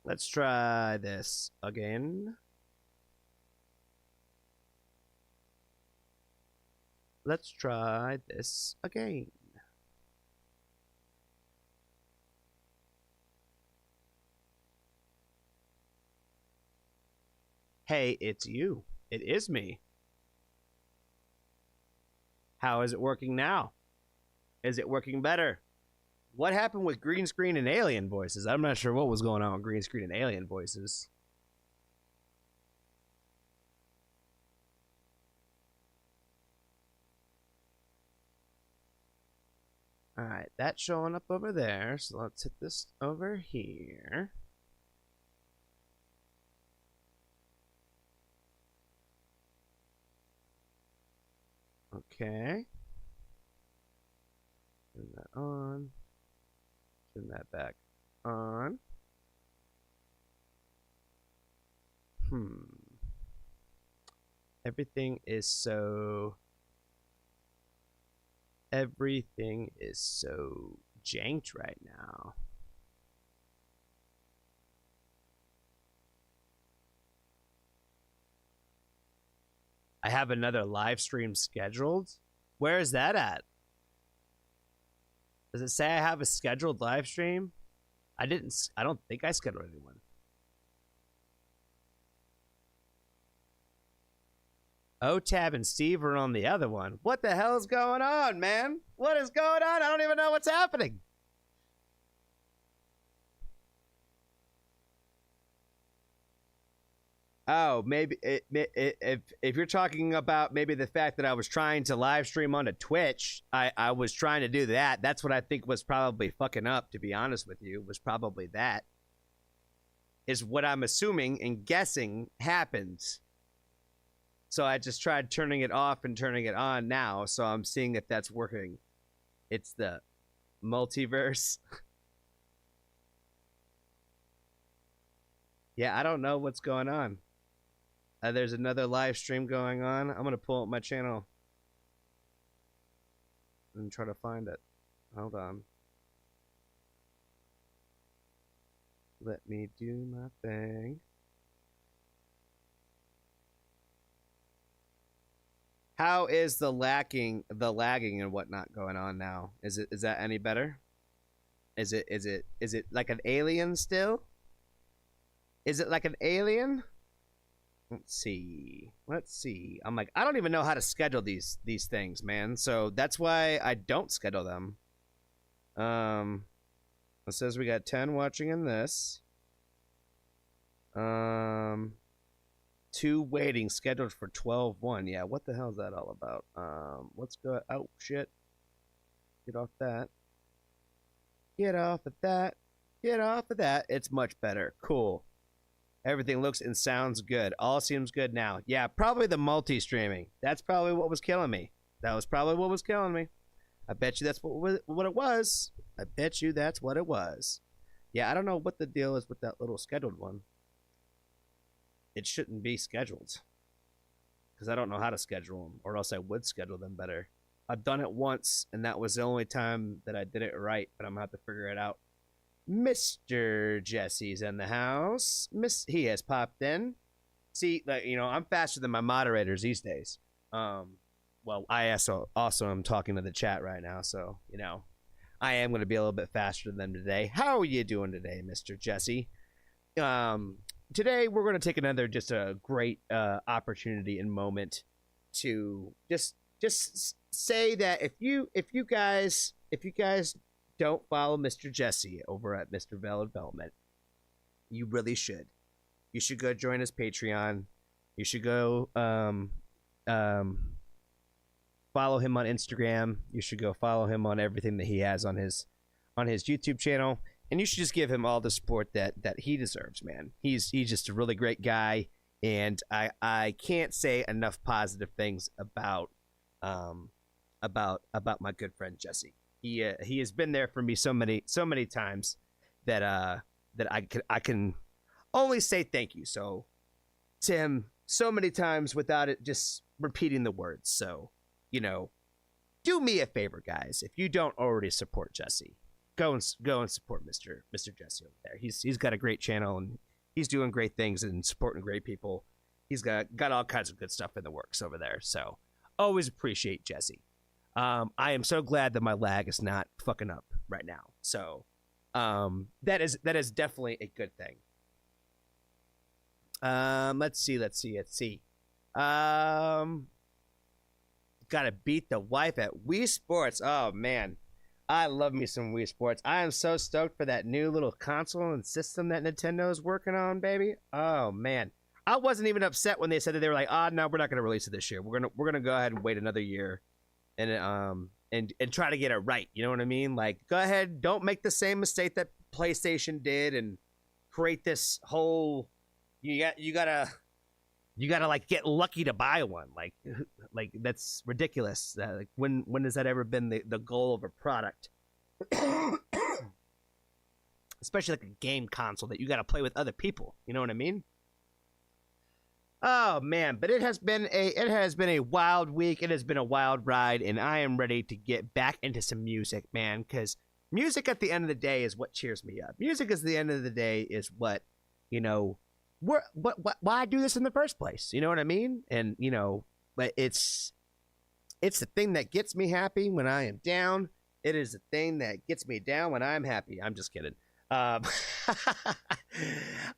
Let's try this again. Let's try this again. Hey, it's you. It is me. How is it working now? Is it working better? What happened with green screen and alien voices? I'm not sure what was going on with green screen and alien voices. All right, that's showing up over there. So let's hit this over here. Okay. Turn that on. Turn that back on. Everything is so janked right now. I have another live stream scheduled. Where is that at? Does it say I have a scheduled live stream? I don't think I scheduled anyone. OTAB and Steve are on the other one. What the hell is going on, man? What is going on? I don't even know what's happening. Oh, maybe if you're talking about maybe the fact that I was trying to live stream onto Twitch, I was trying to do that. That's what I think was probably fucking up, to be honest with you, was probably that. Is what I'm assuming and guessing happened. So I just tried turning it off and turning it on now, so I'm seeing if that's working. It's the multiverse. Yeah, I don't know what's going on. There's another live stream going on. I'm going to pull up my channel and try to find it. Hold on. Let me do my thing. How is the lagging and whatnot going on now? Is that any better? Is it like an alien still? Is it like an alien? Let's see. I'm like, I don't even know how to schedule these things, man. So that's why I don't schedule them. It says we got 10 watching in this. 2 waiting scheduled for 12/1. Yeah, what the hell is that all about? Let's go. Oh shit. Get off that. Get off of that. Get off of that. It's much better. Cool. Everything looks and sounds good. All seems good now. Yeah, probably the multi-streaming. That's probably what was killing me. That was probably what was killing me. I bet you that's what it was. I bet you that's what it was. Yeah, I don't know what the deal is with that little scheduled one. It shouldn't be scheduled. Because I don't know how to schedule them. Or else I would schedule them better. I've done it once, and that was the only time that I did it right. But I'm going to have to figure it out. Mr. Jesse's in the house. He has popped in. See, like, you know, I'm faster than my moderators these days. Well, I also am talking to the chat right now, so, you know, I am going to be a little bit faster than them today. How are you doing today, Mr. Jesse? Today we're going to take another just a great opportunity and moment to just say that if you guys don't follow Mr. Jesse over at Mr. Valid Development, you really should. You should go join his Patreon. You should go follow him on Instagram. You should go follow him on everything that he has on his YouTube channel. And you should just give him all the support that he deserves, man. He's just a really great guy, and I can't say enough positive things about my good friend Jesse. He has been there for me so many times that I can only say thank you. So to him so many times without it just repeating the words. So, you know, do me a favor, guys. If you don't already support Jesse, go and support Mr. Jesse over there. He's got a great channel and he's doing great things and supporting great people. He's got all kinds of good stuff in the works over there. So always appreciate Jesse. I am so glad that my lag is not fucking up right now. So that is definitely a good thing. Let's see. Gotta beat the wife at Wii Sports. Oh man, I love me some Wii Sports. I am so stoked for that new little console and system that Nintendo is working on, baby. Oh man, I wasn't even upset when they said that they were like, no, we're not gonna release it this year. We're gonna go ahead and wait another year, and try to get it right. You know what I mean? Like, go ahead, don't make the same mistake that PlayStation did and create this whole. You gotta like get lucky to buy one. Like that's ridiculous. Like when has that ever been the goal of a product? Especially like a game console that you got to play with other people. You know what I mean? Oh man, but it has been a wild week. It has been a wild ride, and I am ready to get back into some music, man. Because music at the end of the day is what cheers me up. Music at the end of the day is what, why I do this in the first place. You know what I mean? And but it's the thing that gets me happy when I am down. It is the thing that gets me down when I'm happy. I'm just kidding. Like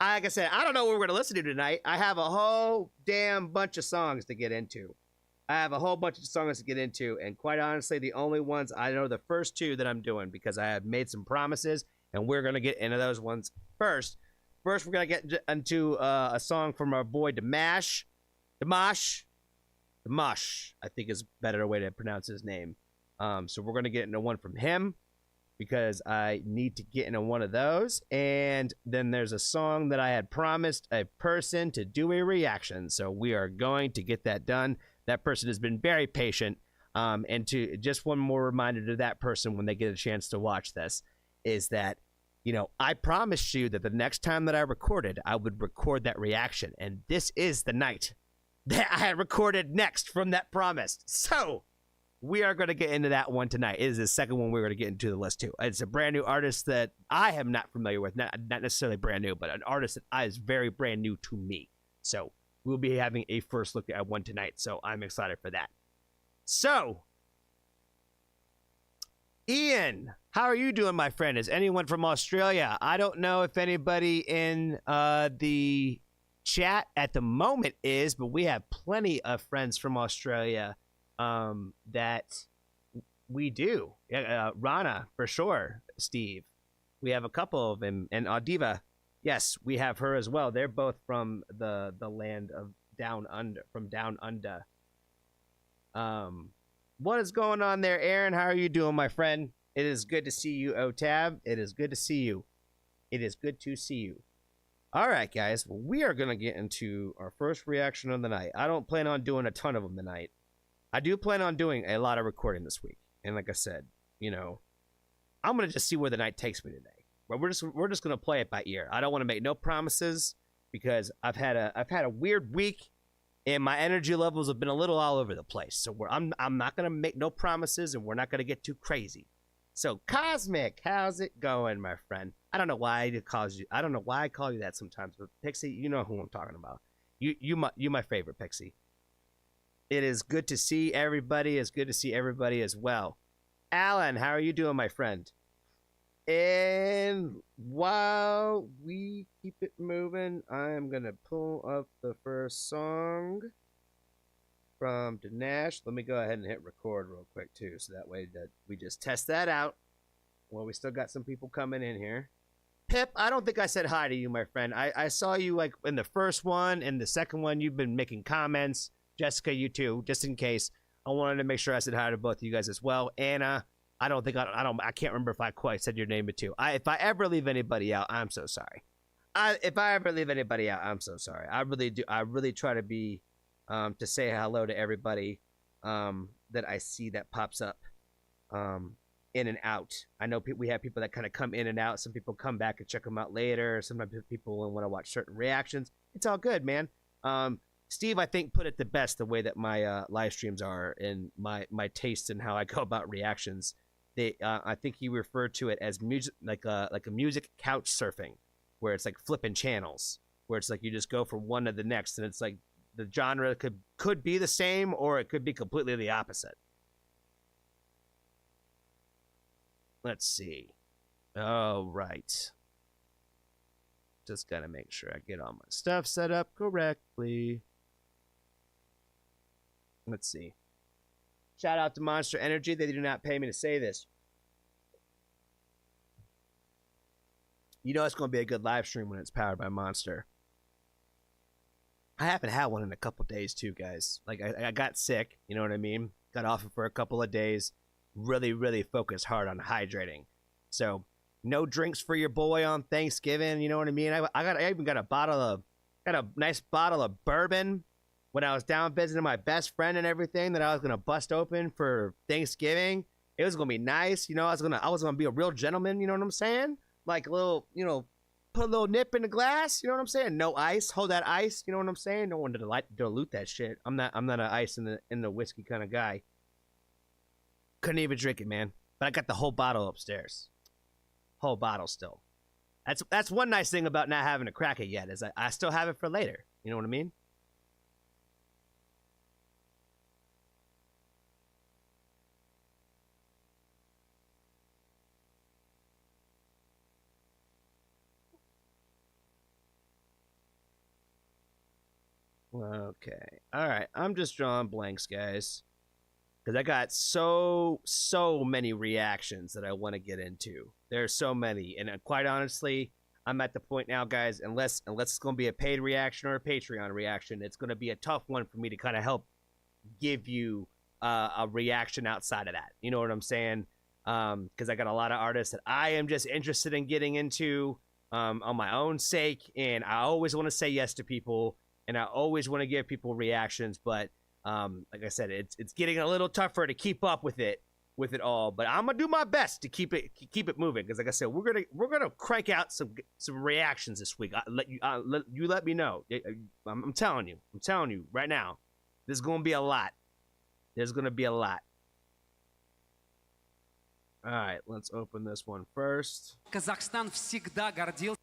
I said, I don't know what we're going to listen to tonight. I have a whole damn bunch of songs to get into. And quite honestly, the only ones I know, the first two that I'm doing, because I have made some promises, and we're going to get into those ones first. First, we're going to get into a song from our boy Damash, I think is a better way to pronounce his name. So we're going to get into one from him, because I need to get into one of those. And then there's a song that I had promised a person to do a reaction. So we are going to get that done. That person has been very patient. And to just one more reminder to that person when they get a chance to watch this is that, I promised you that the next time that I recorded, I would record that reaction. And this is the night that I recorded next from that promise. So we are going to get into that one tonight. It is the second one we're going to get into the list too. It's a brand new artist that I am not familiar with. Not necessarily brand new, but an artist that is very brand new to me. So we'll be having a first look at one tonight. So I'm excited for that. So, Ian, how are you doing, my friend? Is anyone from Australia? I don't know if anybody in the chat at the moment is, but we have plenty of friends from Australia that we do. Rana, for sure. Steve. We have a couple of them. And Audiva, yes, we have her as well. They're both from the land of down under, from down under. What is going on there, Aaron? How are you doing, my friend? It is good to see you, Otab. It is good to see you. All right, guys. Well, we are going to get into our first reaction of the night. I don't plan on doing a ton of them tonight. I do plan on doing a lot of recording this week. And like I said, I'm going to just see where the night takes me today. But we're just going to play it by ear. I don't want to make no promises because I've had a weird week. And my energy levels have been a little all over the place. So I'm not going to make no promises, and we're not going to get too crazy. So, Cosmic, how's it going, my friend? I don't know why I call you that sometimes, but Pixie, you know who I'm talking about. You my favorite, Pixie. It is good to see everybody. It's good to see everybody as well. Alan, how are you doing, my friend? And while we keep it moving, I am going to pull up the first song from Dinesh. Let me go ahead and hit record real quick, too, so that way that we just test that out. Well, we still got some people coming in here. Pip, I don't think I said hi to you, my friend. I saw you like in the first one and the second one. You've been making comments. Jessica, you too, just in case. I wanted to make sure I said hi to both of you guys as well. Anna, I can't remember if I quite said your name too. If I ever leave anybody out, I'm so sorry. If I ever leave anybody out, I'm so sorry. I really do. I really try to be, to say hello to everybody, that I see that pops up, in and out. I know we have people that kind of come in and out. Some people come back and check them out later. Sometimes people want to watch certain reactions. It's all good, man. Steve, I think, put it the best the way that my live streams are and my taste and how I go about reactions. I think he referred to it as music, like a music couch surfing, where it's like flipping channels, where it's like you just go from one to the next, and it's like the genre could be the same or it could be completely the opposite. Let's see. Oh, right. Just gotta make sure I get all my stuff set up correctly. Let's see. Shout out to Monster Energy. They do not pay me to say this. You know it's going to be a good live stream when it's powered by Monster. I haven't had one in a couple days too, guys. Like I got sick, you know what I mean? Got off for a couple of days. Really focused hard on hydrating. So no drinks for your boy on Thanksgiving. You know what I mean? I even got a nice bottle of bourbon when I was down visiting my best friend and everything that I was gonna bust open for Thanksgiving. It was gonna be nice, you know. I was gonna be a real gentleman. You know what I'm saying? Like a little, you know, put a little nip in the glass. You know what I'm saying? No ice. Hold that ice. You know what I'm saying? Don't want to dilute that shit. I'm not an ice in the whiskey kind of guy. Couldn't even drink it, man. But I got the whole bottle upstairs. Whole bottle still. That's one nice thing about not having to crack it yet, is I still have it for later. You know what I mean? Okay. All right. I'm just drawing blanks, guys, because I got so many reactions that I want to get into. There's so many, and quite honestly, I'm at the point now, guys. Unless it's going to be a paid reaction or a Patreon reaction, it's going to be a tough one for me to kind of help give you a reaction outside of that. You know what I'm saying? Because I got a lot of artists that I am just interested in getting into on my own sake, and I always want to say yes to people, and I always want to give people reactions, but like I said, it's getting a little tougher to keep up with it all. But I'm gonna do my best to keep it moving, because like I said, we're gonna crank out some reactions this week. Let me know. I'm telling you right now, there's gonna be a lot. There's gonna be a lot. All right, let's open this one first. Казахстан всегда гордился.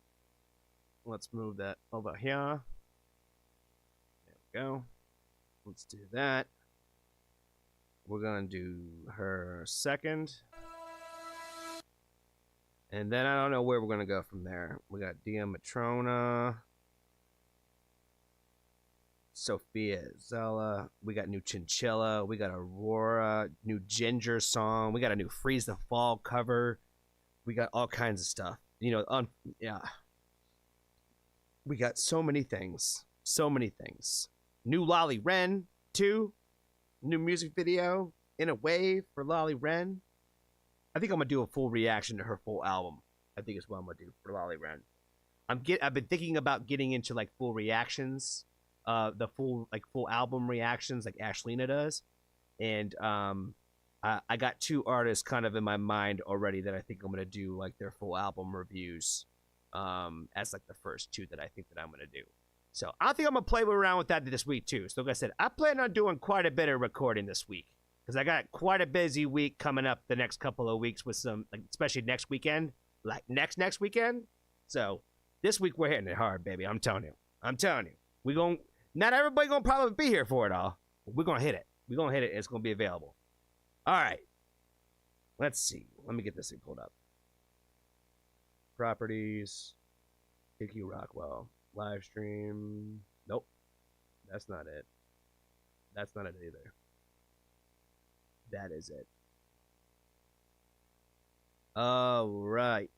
Let's move that over here. There we go. Let's do that. We're gonna do her second. And then I don't know where we're gonna go from there. We got Dia Matrona, Sophia Zella, we got new Chinchilla, we got Aurora, new Ginger song, we got a new Freeze the Fall cover, we got all kinds of stuff. You know, yeah. We got so many things. New Lolly Ren, too. New music video, In a Wave, for Lolly Ren. I think I'm going to do a full reaction to her full album. I think is what I'm going to do for Lolly Ren. I've been thinking about getting into like full reactions, the full album reactions like Ashlina does. And I got two artists kind of in my mind already that I think I'm going to do like their full album reviews as like the first two that I think that I'm going to do. So I think I'm going to play around with that this week, too. So like I said, I plan on doing quite a bit of recording this week, because I got quite a busy week coming up the next couple of weeks with some, like, especially next weekend, like next weekend. So this week we're hitting it hard, baby. I'm telling you. Not everybody going to probably be here for it all, but we're going to hit it. We're going to hit it, and it's going to be available. All right. Let's see. Let me get this thing pulled up. Properties. Kiki Rockwell. Live stream. Nope. That's not it. That's not it either. That is it. All right.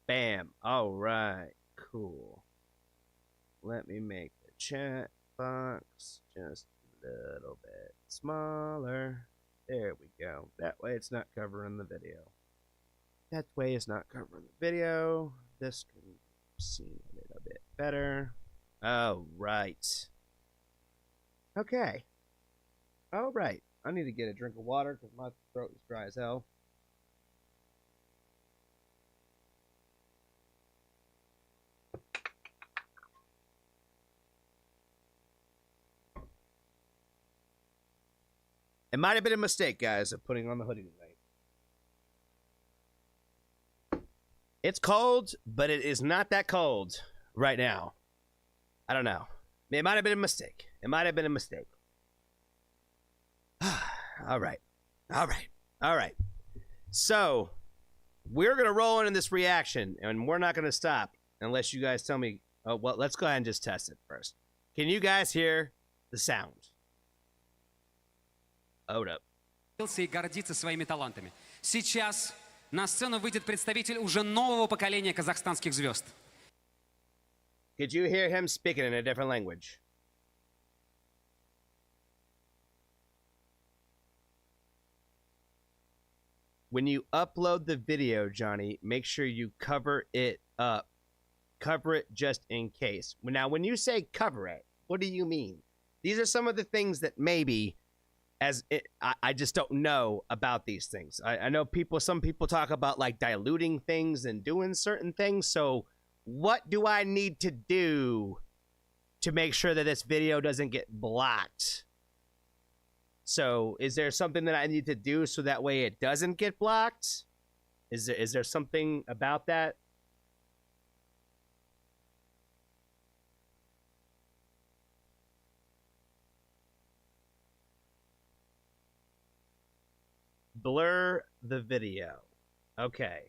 Bam. All right. Cool. Let me make the chat box just a little bit smaller. There we go. That way it's not covering the video. That way it's not covering the video. This can be seen a little bit better. All right. Okay. All right. I need to get a drink of water because my throat is dry as hell. It might have been a mistake, guys, of putting on the hoodie tonight. It's cold, but it is not that cold right now. I don't know. It might have been a mistake. It might have been a mistake. All right. So, we're going to roll into this reaction, and we're not going to stop unless you guys tell me. Oh, well, let's go ahead and just test it first. Can you guys hear the sound? Hold up. И гордится своими талантами. Сейчас на сцену выйдет представитель уже нового поколения казахстанских звезд. Could you hear him speaking in a different language? When you upload the video, Johnny, make sure you cover it up. Cover it just in case. Now, when you say cover it, what do you mean? These are some of the things that maybe, I just don't know about these things. I know some people talk about like diluting things and doing certain things. So what do I need to do to make sure that this video doesn't get blocked? So is there something that I need to do so that way it doesn't get blocked? Is there something about that? Blur the video. Okay.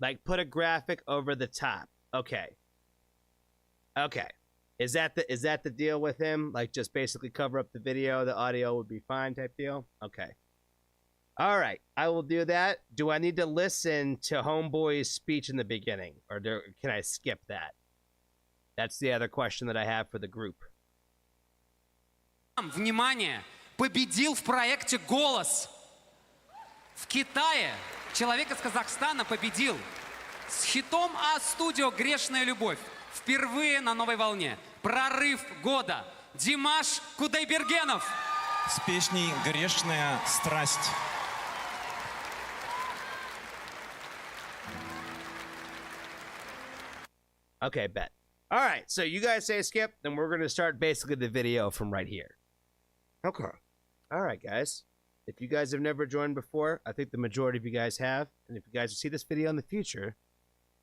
Like put a graphic over the top. Okay. Is that the deal with him? Like just basically cover up the video, the audio would be fine type deal? Okay. All right. I will do that. Do I need to listen to Homeboy's speech in the beginning? Or can I skip that? That's the other question that I have for the group. Внимание! Победил в проекте «Голос». В Китае человек из Казахстана победил с хитом А-студио «Грешная любовь». Впервые на новой волне. Прорыв года. Димаш Кудайбергенов. С песней «Грешная страсть». Okay, bet. All right, so you guys say skip, then we're going to start basically the video from right here. Okay. All right, guys. If you guys have never joined before, I think the majority of you guys have. And if you guys see this video in the future,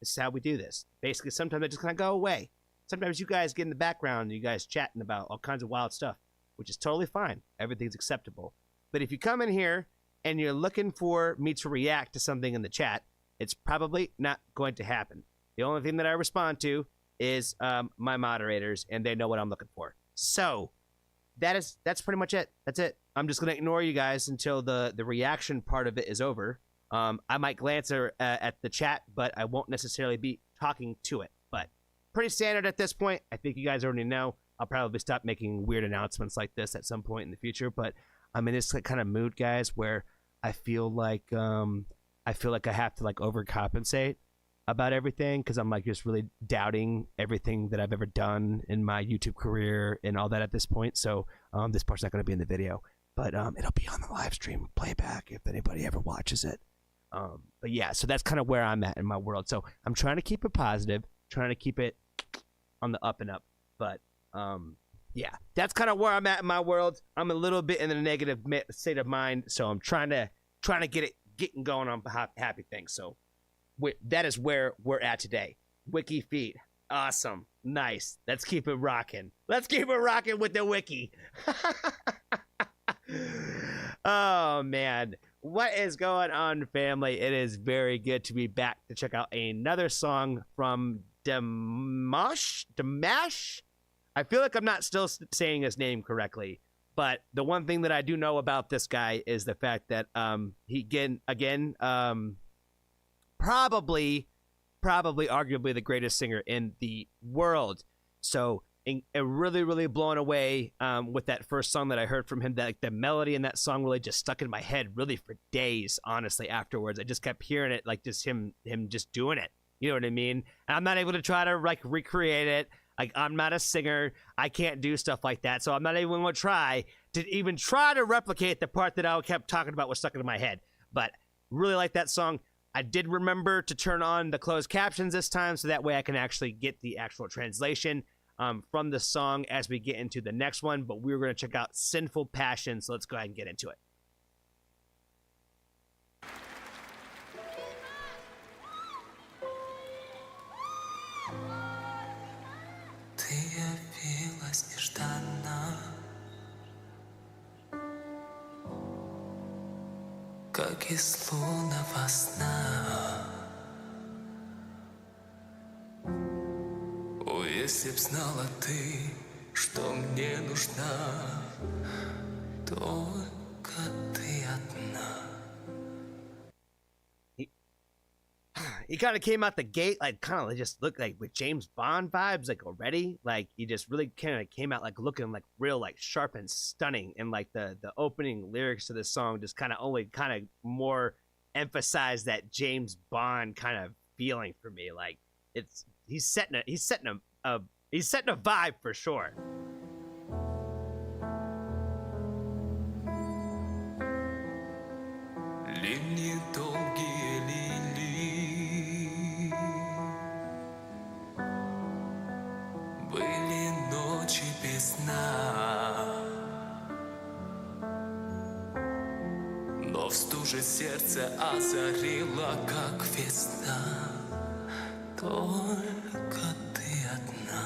this is how we do this. Basically, sometimes I just kind of go away. Sometimes you guys get in the background and you guys chatting about all kinds of wild stuff, which is totally fine. Everything's acceptable. But if you come in here and you're looking for me to react to something in the chat, it's probably not going to happen. The only thing that I respond to is my moderators, and they know what I'm looking for. So that's pretty much it. That's it. I'm just gonna ignore you guys until the reaction part of it is over. I might glance at the chat, but I won't necessarily be talking to it. But pretty standard at this point. I think you guys already know. I'll probably stop making weird announcements like this at some point in the future. But I'm in this kind of mood, guys, where I feel like I have to like overcompensate about everything because I'm like just really doubting everything that I've ever done in my YouTube career and all that at this point. So this part's not going to be in the video, but it'll be on the live stream playback if anybody ever watches it. But yeah, so that's kind of where I'm at in my world. So I'm trying to keep it positive, trying to keep it on the up and up. But yeah, that's kind of where I'm at in my world. I'm a little bit in a negative state of mind, so I'm trying to get it getting going on happy things. So that is where we're at today. Wiki feed. Awesome. Nice. Let's keep it rocking. Let's keep it rocking with the wiki. Oh, man. What is going on, family? It is very good to be back to check out another song from Dimash? I feel like I'm not still saying his name correctly. But the one thing that I do know about this guy is the fact that he again probably arguably the greatest singer in the world. So really, really blown away with that first song that I heard from him. That like the melody in that song really just stuck in my head really for days, honestly, afterwards. I just kept hearing it, like just him just doing it. You know what I mean? And I'm not able to try to like recreate it. Like I'm not a singer. I can't do stuff like that. So I'm not even going to try to replicate the part that I kept talking about was stuck in my head. But really like that song. I did remember to turn on the closed captions this time, so that way I can actually get the actual translation. from the song as we get into the next one, but we're going to check out Sinful Passion, so let's go ahead and get into it. Ты явилась нежданно, как из лунного сна. О, если б знала ты, что мне нужна, только ты одна. He kind of came out the gate like kind of just looked like with James Bond vibes like already. Like he just really kind of came out like looking like real like sharp and stunning, and like the opening lyrics to this song just kind of only kind of more emphasize that James Bond kind of feeling for me. Like it's he's setting a vibe for sure. Линии долгие лили, были ночи без сна, но в стуже сердце озарило, как весна, только ты одна.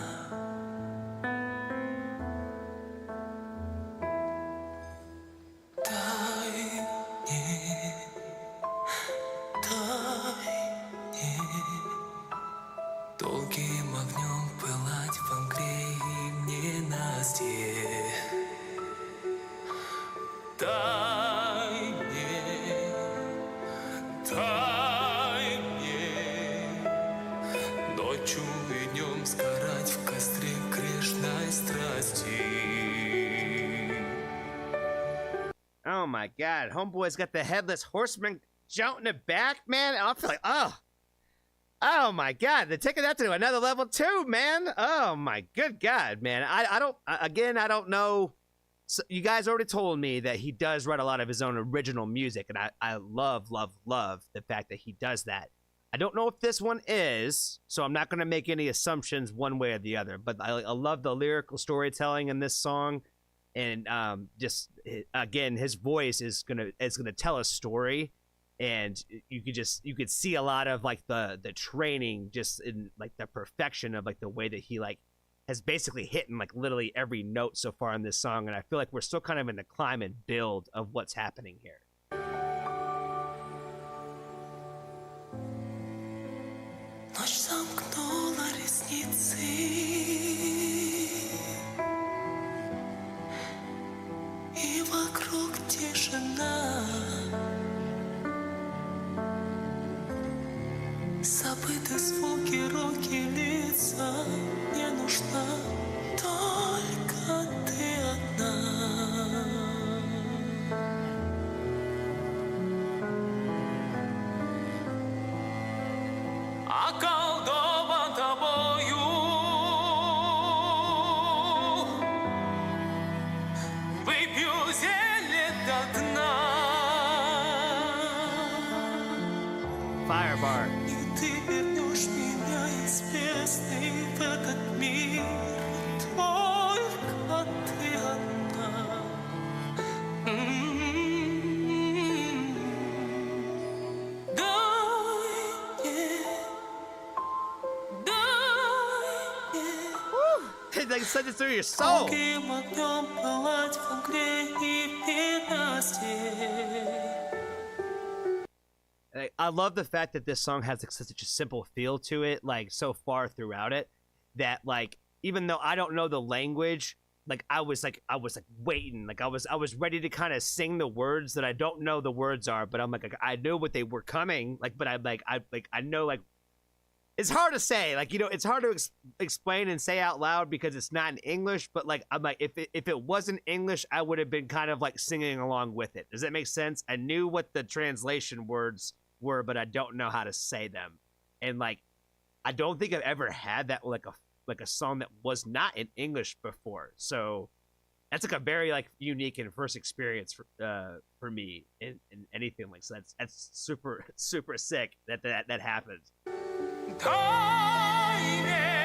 Долгим огнем пылать в Ангре и в ненастье. Дай мне ночью и днем сгорать в костре грешной страсти. Oh my god, homeboy's got the headless horseman jump in the back, man. I feel like, oh my god, they're taking that to another level too, man. Oh my good god, man. I don't know. So you guys already told me that he does write a lot of his own original music, and I love the fact that he does that. I don't know if this one is, so I'm not going to make any assumptions one way or the other, but I love the lyrical storytelling in this song. And just again, his voice is gonna tell a story, and you could see a lot of like the training just in like the perfection of like the way that he like has basically hit in like literally every note so far in this song. And I feel like we're still kind of in the climb and build of what's happening here. Ночь замкнула ресницы, и вокруг тишина. Забыты звуки, руки, лица. Мне нужна только ты одна. Околдован тобою, выпью зелье до дна. Fire bar. И ты вернешь меня из бездны в этот мир. Только ты одна. Like send it through your soul. Долгим огнем пылать в Ангре и в ненастье. I love the fact that this song has like, such a simple feel to it, like so far throughout it, that like even though I don't know the language, like I was waiting, like I was ready to kind of sing the words that I don't know the words are, but I'm like I knew what they were coming, like but I know like it's hard to say, like you know it's hard to explain and say out loud because it's not in English, but like I'm like if it wasn't English, I would have been kind of like singing along with it. Does that make sense? I knew what the translation words were, but I don't know how to say them. And like I don't think I've ever had that like a song that was not in English before. So that's like a very like unique and first experience for me in anything like that. That's super sick that happened. Дай мне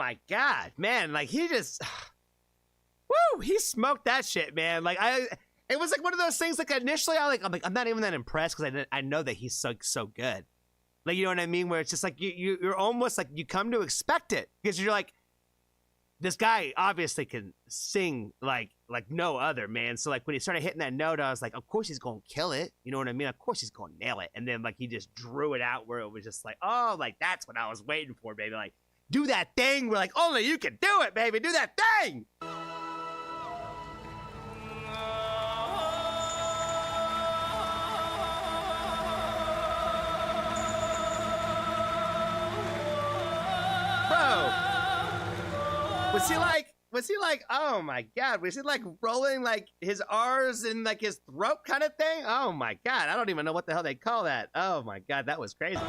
my god, man! Like he just, woo! He smoked that shit, man. Like it was like one of those things. Like initially, I'm not even that impressed because I know that he's so good. Like you know what I mean? Where it's just like you're almost like you come to expect it because you're like, this guy obviously can sing like no other, man. So like when he started hitting that note, I was like, of course he's gonna kill it. You know what I mean? Of course he's gonna nail it. And then like he just drew it out where it was just like, oh, like that's what I was waiting for, baby. Like do that thing where like only you can do it, baby. Do that thing. Bro. Was he like, oh my god, was he like rolling like his R's in like his throat kind of thing? Oh my god, I don't even know what the hell they call that. Oh my god, that was crazy.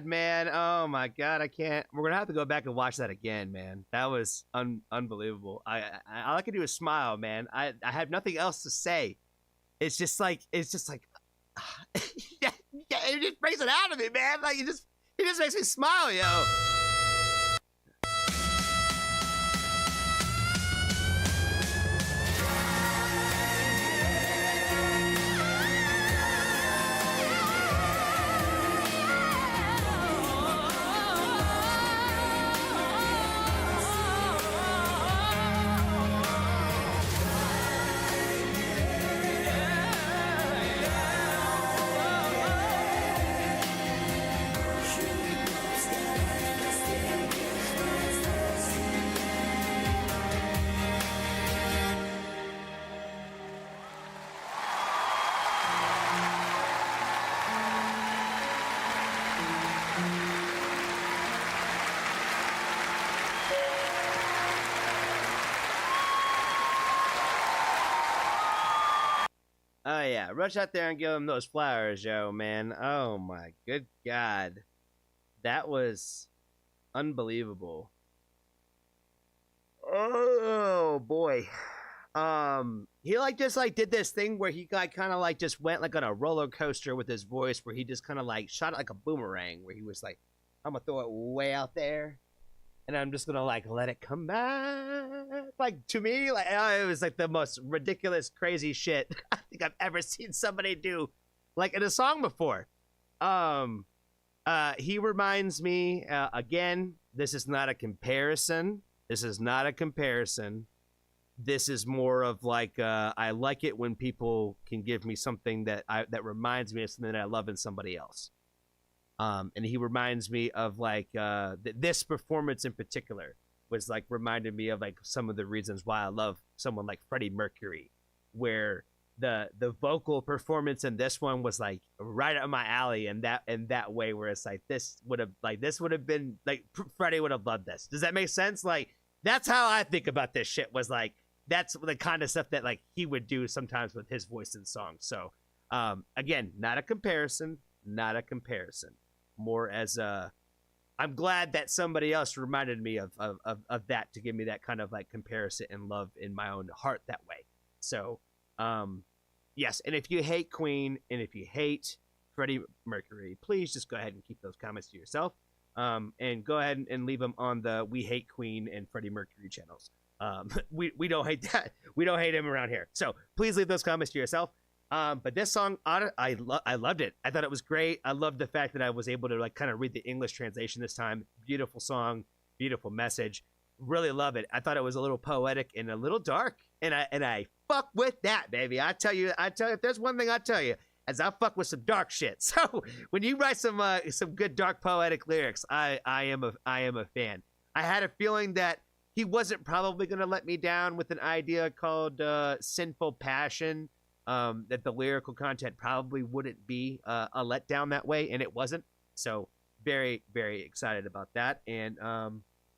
Man, oh my god, I can't. We're gonna have to go back and watch that again, man. That was unbelievable. All I can do is smile, man. I have nothing else to say. It's just like yeah, it just brings it out of me, man. Like it just makes me smile, yo. Oh yeah, rush out there and give him those flowers, yo, man. Oh my good god, that was unbelievable. Oh boy, he like just like did this thing where he like kind of like just went like on a roller coaster with his voice, where he just kind of like shot it like a boomerang, where he was like, I'm gonna throw it way out there, and I'm just gonna like let it come back. Like to me, like it was like the most ridiculous, crazy shit I think I've ever seen somebody do, like in a song before. He reminds me again. This is not a comparison. This is not a comparison. This is more of like I like it when people can give me something that reminds me of something that I love in somebody else. And he reminds me of like this performance in particular was like reminded me of like some of the reasons why I love someone like Freddie Mercury, where the vocal performance in this one was like right up my alley, and that way where it's like this would have been like Freddie would have loved this. Does that make sense? Like that's how I think about this shit, was like that's the kind of stuff that like he would do sometimes with his voice in songs. So again, not a comparison, more as a I'm glad that somebody else reminded me of that to give me that kind of like comparison and love in my own heart that way. So, yes. And if you hate Queen and if you hate Freddie Mercury, please just go ahead and keep those comments to yourself. And go ahead and leave them on the We Hate Queen and Freddie Mercury channels. We don't hate that. We don't hate him around here. So please leave those comments to yourself. But this song, I loved it. I thought it was great. I loved the fact that I was able to like kind of read the English translation this time. Beautiful song, beautiful message. Really love it. I thought it was a little poetic and a little dark, and I fuck with that, baby. I tell you, if there's one thing I tell you, as I fuck with some dark shit. So when you write some good dark poetic lyrics, I am a fan. I had a feeling that he wasn't probably gonna let me down with an idea called Sinful Passion. That the lyrical content probably wouldn't be a letdown that way, and it wasn't. So very, very excited about that. And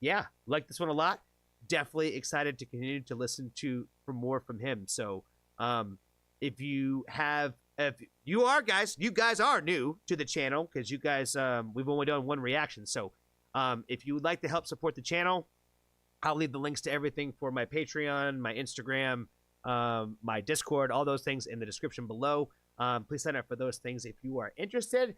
yeah, like this one a lot. Definitely excited to continue to listen to for more from him. So if you guys are new to the channel, because you guys we've only done one reaction. So if you would like to help support the channel, I'll leave the links to everything for my Patreon, my Instagram, my Discord, all those things in the description below. Please sign up for those things if you are interested.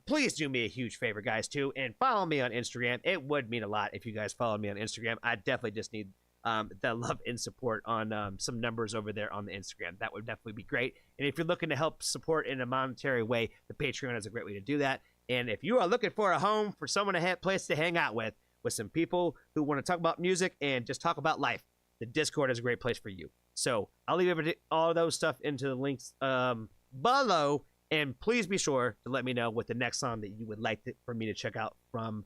Please do me a huge favor, guys, too, and follow me on Instagram. It would mean a lot if you guys followed me on Instagram. I definitely just need the love and support on some numbers over there on the Instagram. That would definitely be great. And if you're looking to help support in a monetary way, the Patreon is a great way to do that. And if you are looking for a home for someone to have place to hang out with some people who want to talk about music and just talk about life, the Discord is a great place for you. So I'll leave all those stuff into the links below. And please be sure to let me know what the next song that you would like for me to check out from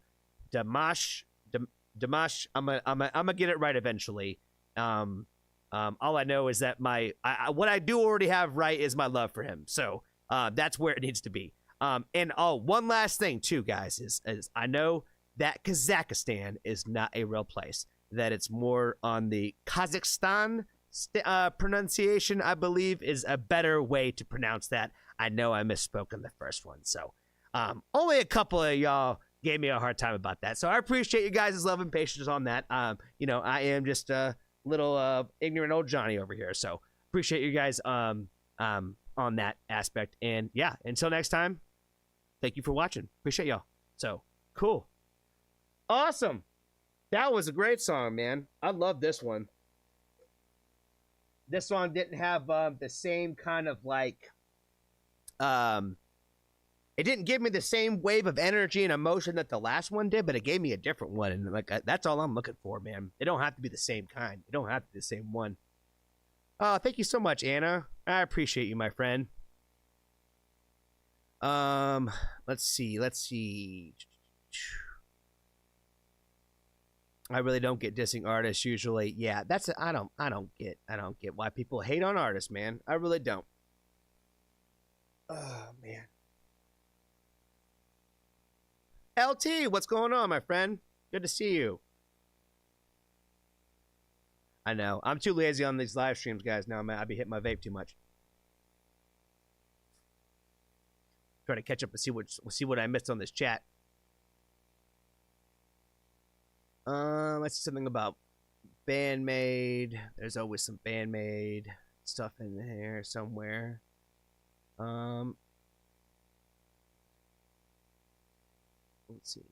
Damash. Damash, I'm gonna get it right eventually. All I know is that what I do already have right is my love for him. So that's where it needs to be. And one last thing too, guys, is I know that Kazakhstan is not a real place. That it's more on the Kazakhstan pronunciation, I believe, is a better way to pronounce that. I know I misspoke in the first one, so only a couple of y'all gave me a hard time about that. So I appreciate you guys' love and patience on that. You know, I am just a little ignorant old Johnny over here, so appreciate you guys on that aspect. And yeah, until next time, thank you for watching. Appreciate y'all. So cool, awesome. That was a great song, man. I love this one. This song didn't have the same kind of like it didn't give me the same wave of energy and emotion that the last one did, but it gave me a different one. And like that's all I'm looking for, man. It don't have to be the same kind. It don't have to be the same one. Oh, thank you so much, Anna. I appreciate you, my friend. Let's see. I really don't get dissing artists usually. Yeah, I don't get why people hate on artists, man. I really don't. Oh, man. LT, what's going on, my friend? Good to see you. I know. I'm too lazy on these live streams, guys. Now, man, I be hitting my vape too much. Try to catch up and see what I missed on this chat. Let's see something about Bandmade. There's always some Bandmade stuff in there somewhere. Let's see.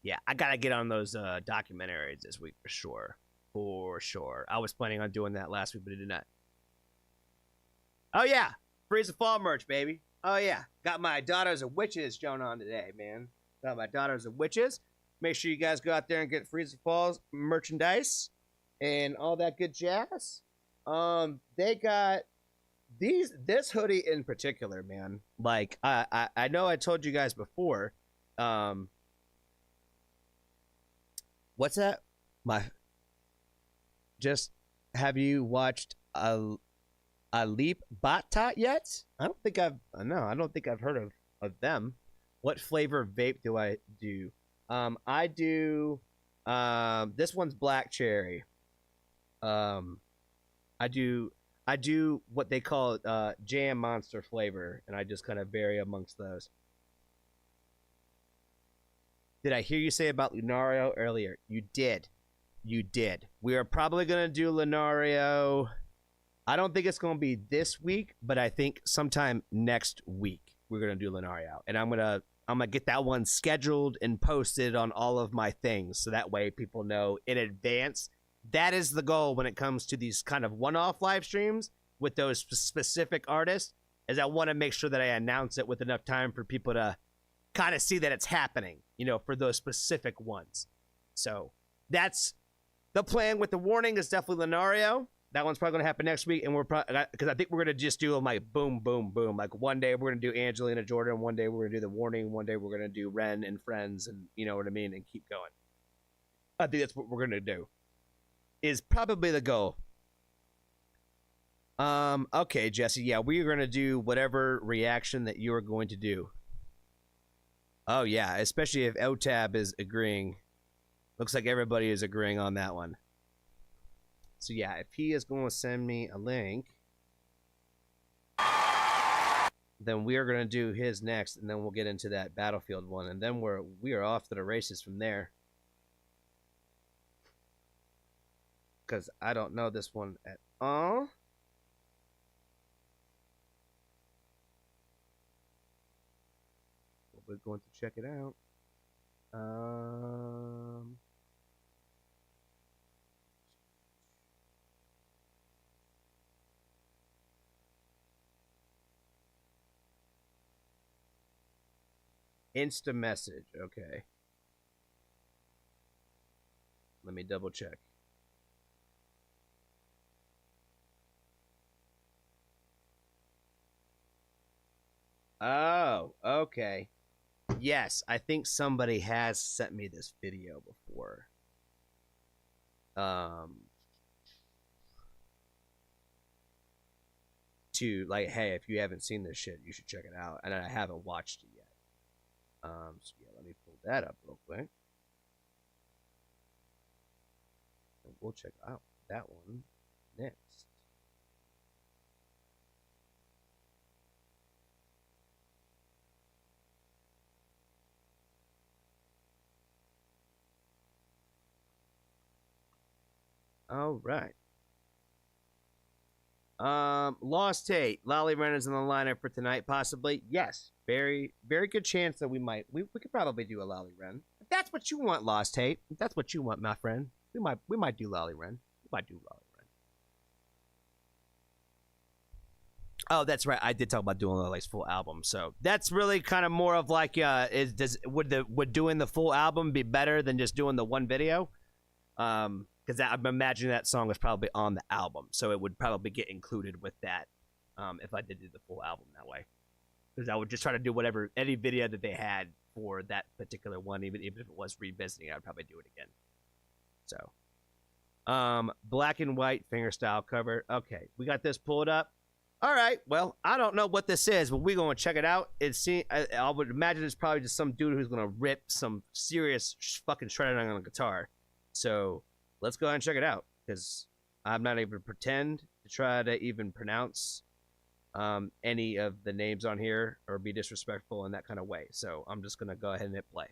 Yeah, I gotta get on those documentaries this week for sure. For sure. I was planning on doing that last week, but I did not. Oh yeah, Freeze the Fall merch, baby. Oh yeah, got my Daughters of Witches showing on today, man. Got my Daughters of Witches. Make sure you guys go out there and get Freeze the Falls merchandise and all that good jazz. They got this hoodie in particular, man. Like I know I told you guys before. What's that? Have you watched a Leap Batat yet? I don't think I've heard of them. What flavor vape do I do? I do this one's black cherry. I do what they call jam monster flavor, and I just kind of vary amongst those. Did I hear you say about Lunario earlier? You did. You did. We are probably going to do Lunario. I don't think it's going to be this week, but I think sometime next week we're going to do Lunario. And I'm going to get that one scheduled and posted on all of my things, so that way people know in advance. That is the goal when it comes to these kind of one-off live streams with those specific artists, is I want to make sure that I announce it with enough time for people to kind of see that it's happening, you know, for those specific ones. So that's the plan with the warning, is definitely Lunario. That one's probably going to happen next week, and we're probably, because I think we're going to just do them like boom, boom, boom. Like one day we're going to do Angelina Jordan, one day we're going to do the warning, one day we're going to do Ren and Friends, and you know what I mean, and keep going. I think that's what we're going to do. Is probably the goal. Okay, Jesse. Yeah, we are going to do whatever reaction that you are going to do. Oh yeah, especially if OTAB is agreeing. Looks like everybody is agreeing on that one. So yeah, if he is going to send me a link, then we are going to do his next, and then we'll get into that Battlefield one, and then we are off to the races from there. Because I don't know this one at all. We're going to check it out. Insta message. Okay. Let me double check. Oh, okay. Yes, I think somebody has sent me this video before. To like, hey, if you haven't seen this shit, you should check it out. And I haven't watched it yet. So yeah, let me pull that up real quick. And we'll check out that one next. All right. Lost Tate. Lolly Renner's in the lineup for tonight, possibly. Yes. Very, very good chance that we could probably do a Lolly Ren. If that's what you want, Lost Tate. If that's what you want, my friend. We might do Lolly Ren. We might do Lolly Ren. Oh, that's right. I did talk about doing Lolly's full album. So that's really kind of more of like, would doing the full album be better than just doing the one video? Because I'm imagining that song was probably on the album, so it would probably get included with that if I did do the full album that way. Because I would just try to do any video that they had for that particular one, even if it was revisiting, I'd probably do it again. So, black and white fingerstyle cover. Okay, we got this pulled up. All right, well, I don't know what this is, but we're going to check it out. I would imagine it's probably just some dude who's going to rip some serious fucking shredding on a guitar. So let's go ahead and check it out, because I'm not even pretend to try to even pronounce any of the names on here or be disrespectful in that kind of way. So I'm just going to go ahead and hit play.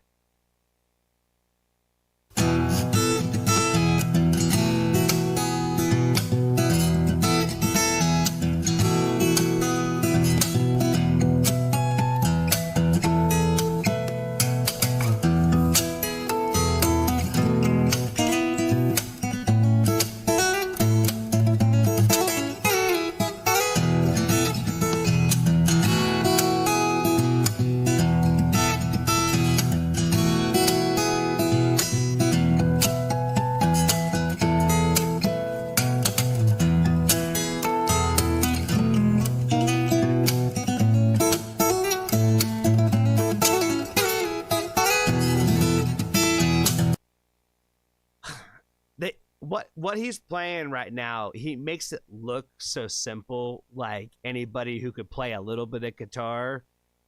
What he's playing right now, he makes it look so simple. Like anybody who could play a little bit of guitar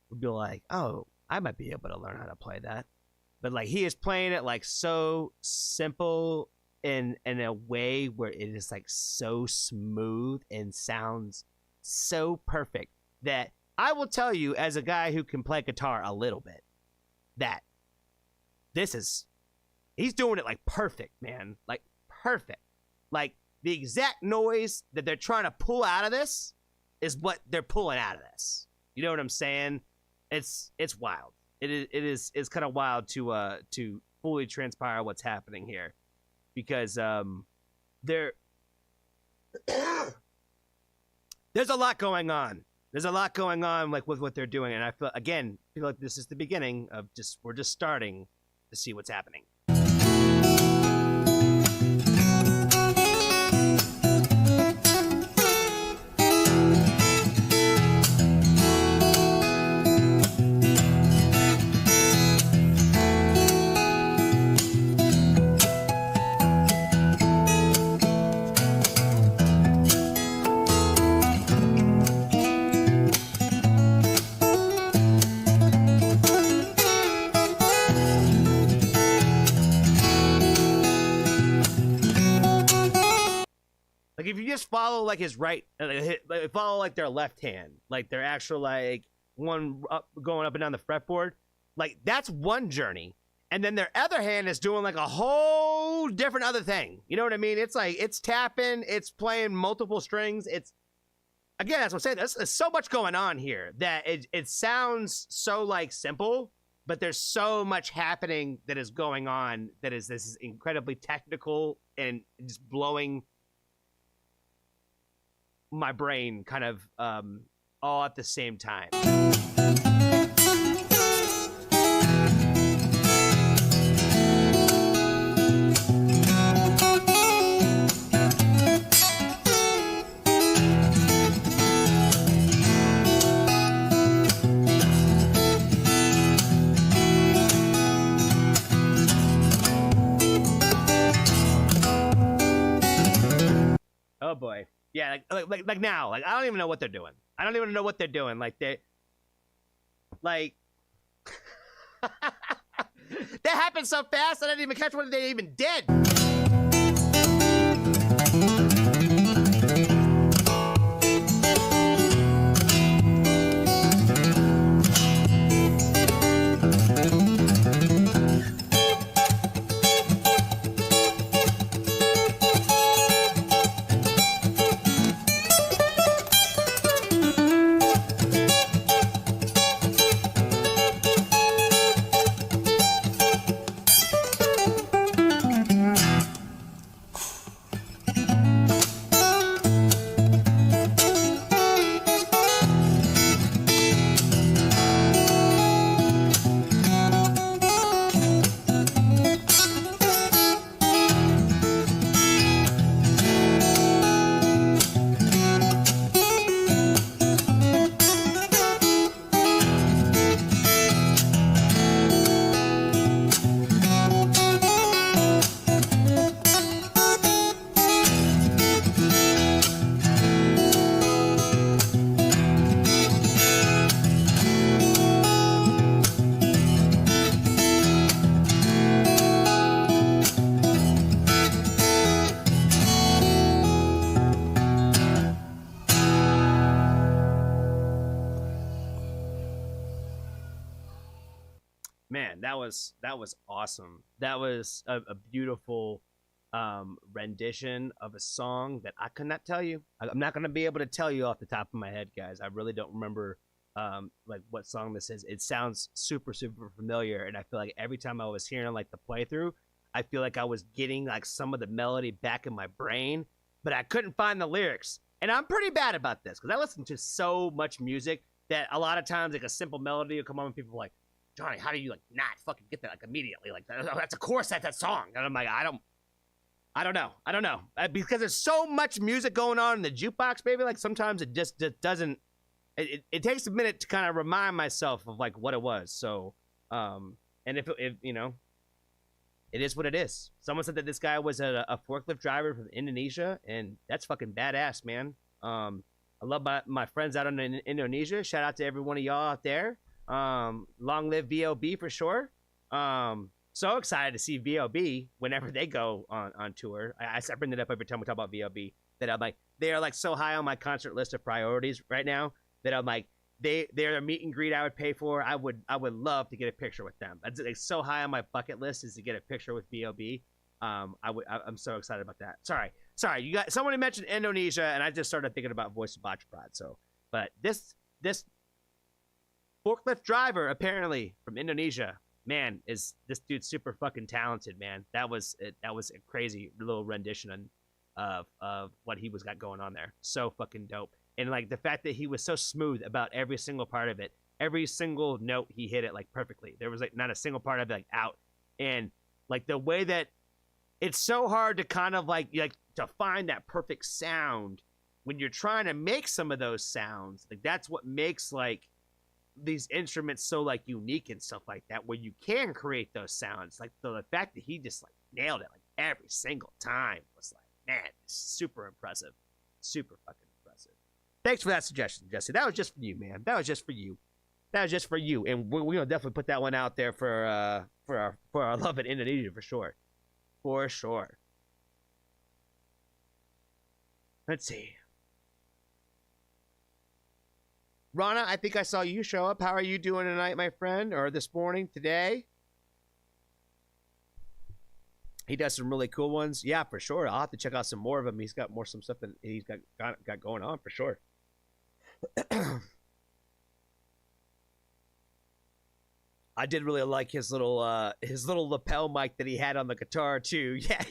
would be like, oh, I might be able to learn how to play that. But like he is playing it like so simple in a way where it is like so smooth and sounds so perfect that I will tell you, as a guy who can play guitar a little bit, that he's doing it like perfect, man. Like perfect. Like the exact noise that they're trying to pull out of this is what they're pulling out of this. You know what I'm saying? It's wild. It's kind of wild to fully transpire what's happening here, because there's a lot going on. There's a lot going on like with what they're doing, and I feel like this is the beginning of we're just starting to see what's happening. Like if you just follow like his right, like, follow like their left hand, like their actual like one going up and down the fretboard, like that's one journey. And then their other hand is doing like a whole different other thing. You know what I mean? It's like it's tapping, it's playing multiple strings. It's again, that's what I'm saying. There's so much going on here that it sounds so like simple, but there's so much happening that is going on that is this is incredibly technical and just blowing my brain kind of all at the same time. Oh boy. Yeah, like now, like I don't even know what they're doing. I don't even know what they're doing. Like they like that happened so fast I didn't even catch what they even did. Man, that was awesome. That was a beautiful rendition of a song that I could not tell you. I'm not gonna be able to tell you off the top of my head, guys. I really don't remember like what song this is. It sounds super familiar, and I feel like every time I was hearing like the playthrough, I feel like I was getting like some of the melody back in my brain, but I couldn't find the lyrics. And I'm pretty bad about this because I listen to so much music that a lot of times like a simple melody will come on and people are like, Johnny, how do you like not fucking get that like immediately? Like that's a chorus at that song. And I'm like, I don't know. Because there's so much music going on in the jukebox, baby. Like sometimes it just doesn't. It takes a minute to kind of remind myself of like what it was. So, and if you know, it is what it is. Someone said that this guy was a forklift driver from Indonesia, and that's fucking badass, man. I love my friends out in Indonesia. Shout out to every one of y'all out there. Long live VOB for sure. So excited to see VOB whenever they go on tour. I bring it up every time we talk about VOB, that I'm like, they are like so high on my concert list of priorities right now that I'm like, they're a meet and greet I would pay for. I would love to get a picture with them. It's like so high on my bucket list is to get a picture with VOB. I'm so excited about that. Sorry, you got someone mentioned Indonesia, and I just started thinking about Voice of Botch Prod. So, but this forklift driver apparently from Indonesia, man, is this dude super fucking talented, man. That was a crazy little rendition of what he was got going on there. So fucking dope. And like the fact that he was so smooth about every single part of it, every single note he hit it like perfectly. There was like not a single part of it like out. And like the way that it's so hard to kind of like to find that perfect sound when you're trying to make some of those sounds. Like that's what makes like these instruments so like unique and stuff like that, where you can create those sounds. Like the fact that he just like nailed it like every single time was like, man, super impressive. Super fucking impressive. Thanks for that suggestion, Jesse. That was just for you, man. That was just for you. And we're gonna definitely put that one out there for our love in Indonesia for sure. For sure. Let's see. Rana, I think I saw you show up. How are you doing tonight, my friend? Or this morning, today? He does some really cool ones. Yeah, for sure. I'll have to check out some more of them. He's got some stuff that he's got going on for sure. I did really like his little lapel mic that he had on the guitar too. Yeah,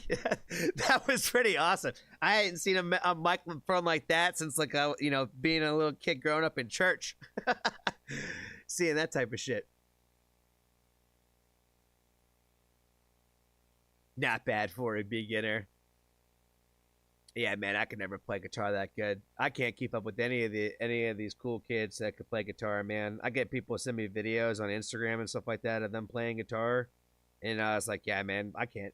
that was pretty awesome. I hadn't seen a microphone like that since like being a little kid growing up in church, seeing that type of shit. Not bad for a beginner. Yeah, man, I could never play guitar that good. I can't keep up with any of these cool kids that could play guitar, man. I get people send me videos on Instagram and stuff like that of them playing guitar, and I was like, yeah, man, I can't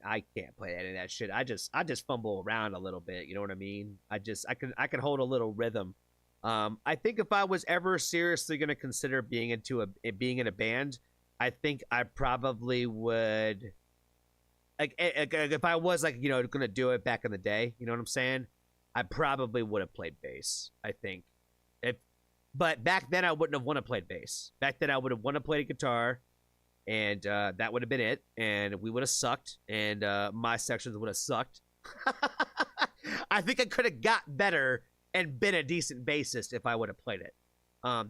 play any of that shit. I just fumble around a little bit, you know what I mean? I can hold a little rhythm. I think if I was ever seriously gonna consider being in a band, I think I probably would. Like if I was gonna do it back in the day, you know what I'm saying? I probably would have played bass. I think, but back then I wouldn't have wanted to play bass. Back then I would have wanted to play guitar, and that would have been it. And we would have sucked, and my sections would have sucked. I think I could have got better and been a decent bassist if I would have played it.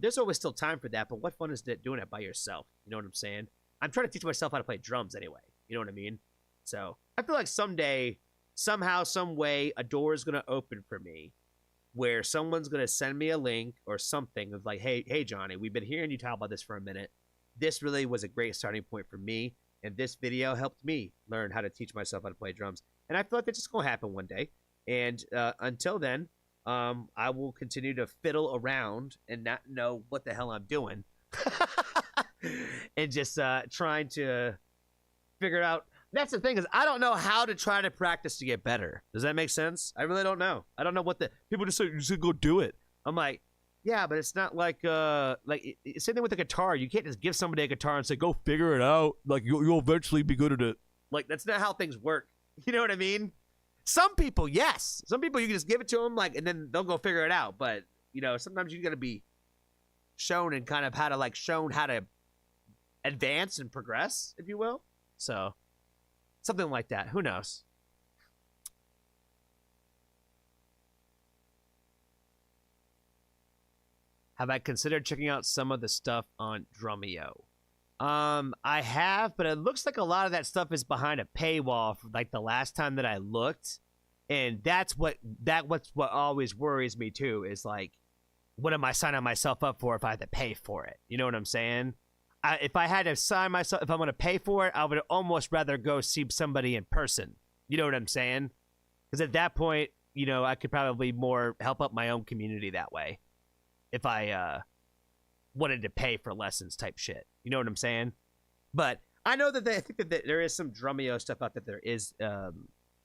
There's always still time for that, but what fun is it doing it by yourself? You know what I'm saying? I'm trying to teach myself how to play drums anyway. You know what I mean? So I feel like someday, somehow, some way, a door is gonna open for me, where someone's gonna send me a link or something of like, hey, Johnny, we've been hearing you talk about this for a minute. This really was a great starting point for me, and this video helped me learn how to teach myself how to play drums. And I feel like that's just gonna happen one day. And until then, I will continue to fiddle around and not know what the hell I'm doing, and just trying to figure out. That's the thing, is I don't know how to try to practice to get better. Does that make sense? I really don't know. I don't know what the people just say. You just go do it. I'm like, yeah, but it's not like same thing with the guitar. You can't just give somebody a guitar and say go figure it out. Like you'll eventually be good at it. Like that's not how things work. You know what I mean? Some people, yes. Some people you can just give it to them, like, and then they'll go figure it out. But sometimes you got to be shown and kind of how to advance and progress, if you will. So. Something like that. Who knows? Have I considered checking out some of the stuff on Drumeo? I have, but it looks like a lot of that stuff is behind a paywall for like the last time that I looked. And what's what always worries me too, is like, what am I signing myself up for if I have to pay for it? You know what I'm saying? If I had to sign myself, if I'm going to pay for it, I would almost rather go see somebody in person. You know what I'm saying? Because at that point, I could probably more help up my own community that way. If I wanted to pay for lessons type shit. You know what I'm saying? But I know that I think that there is some Drumeo stuff out there is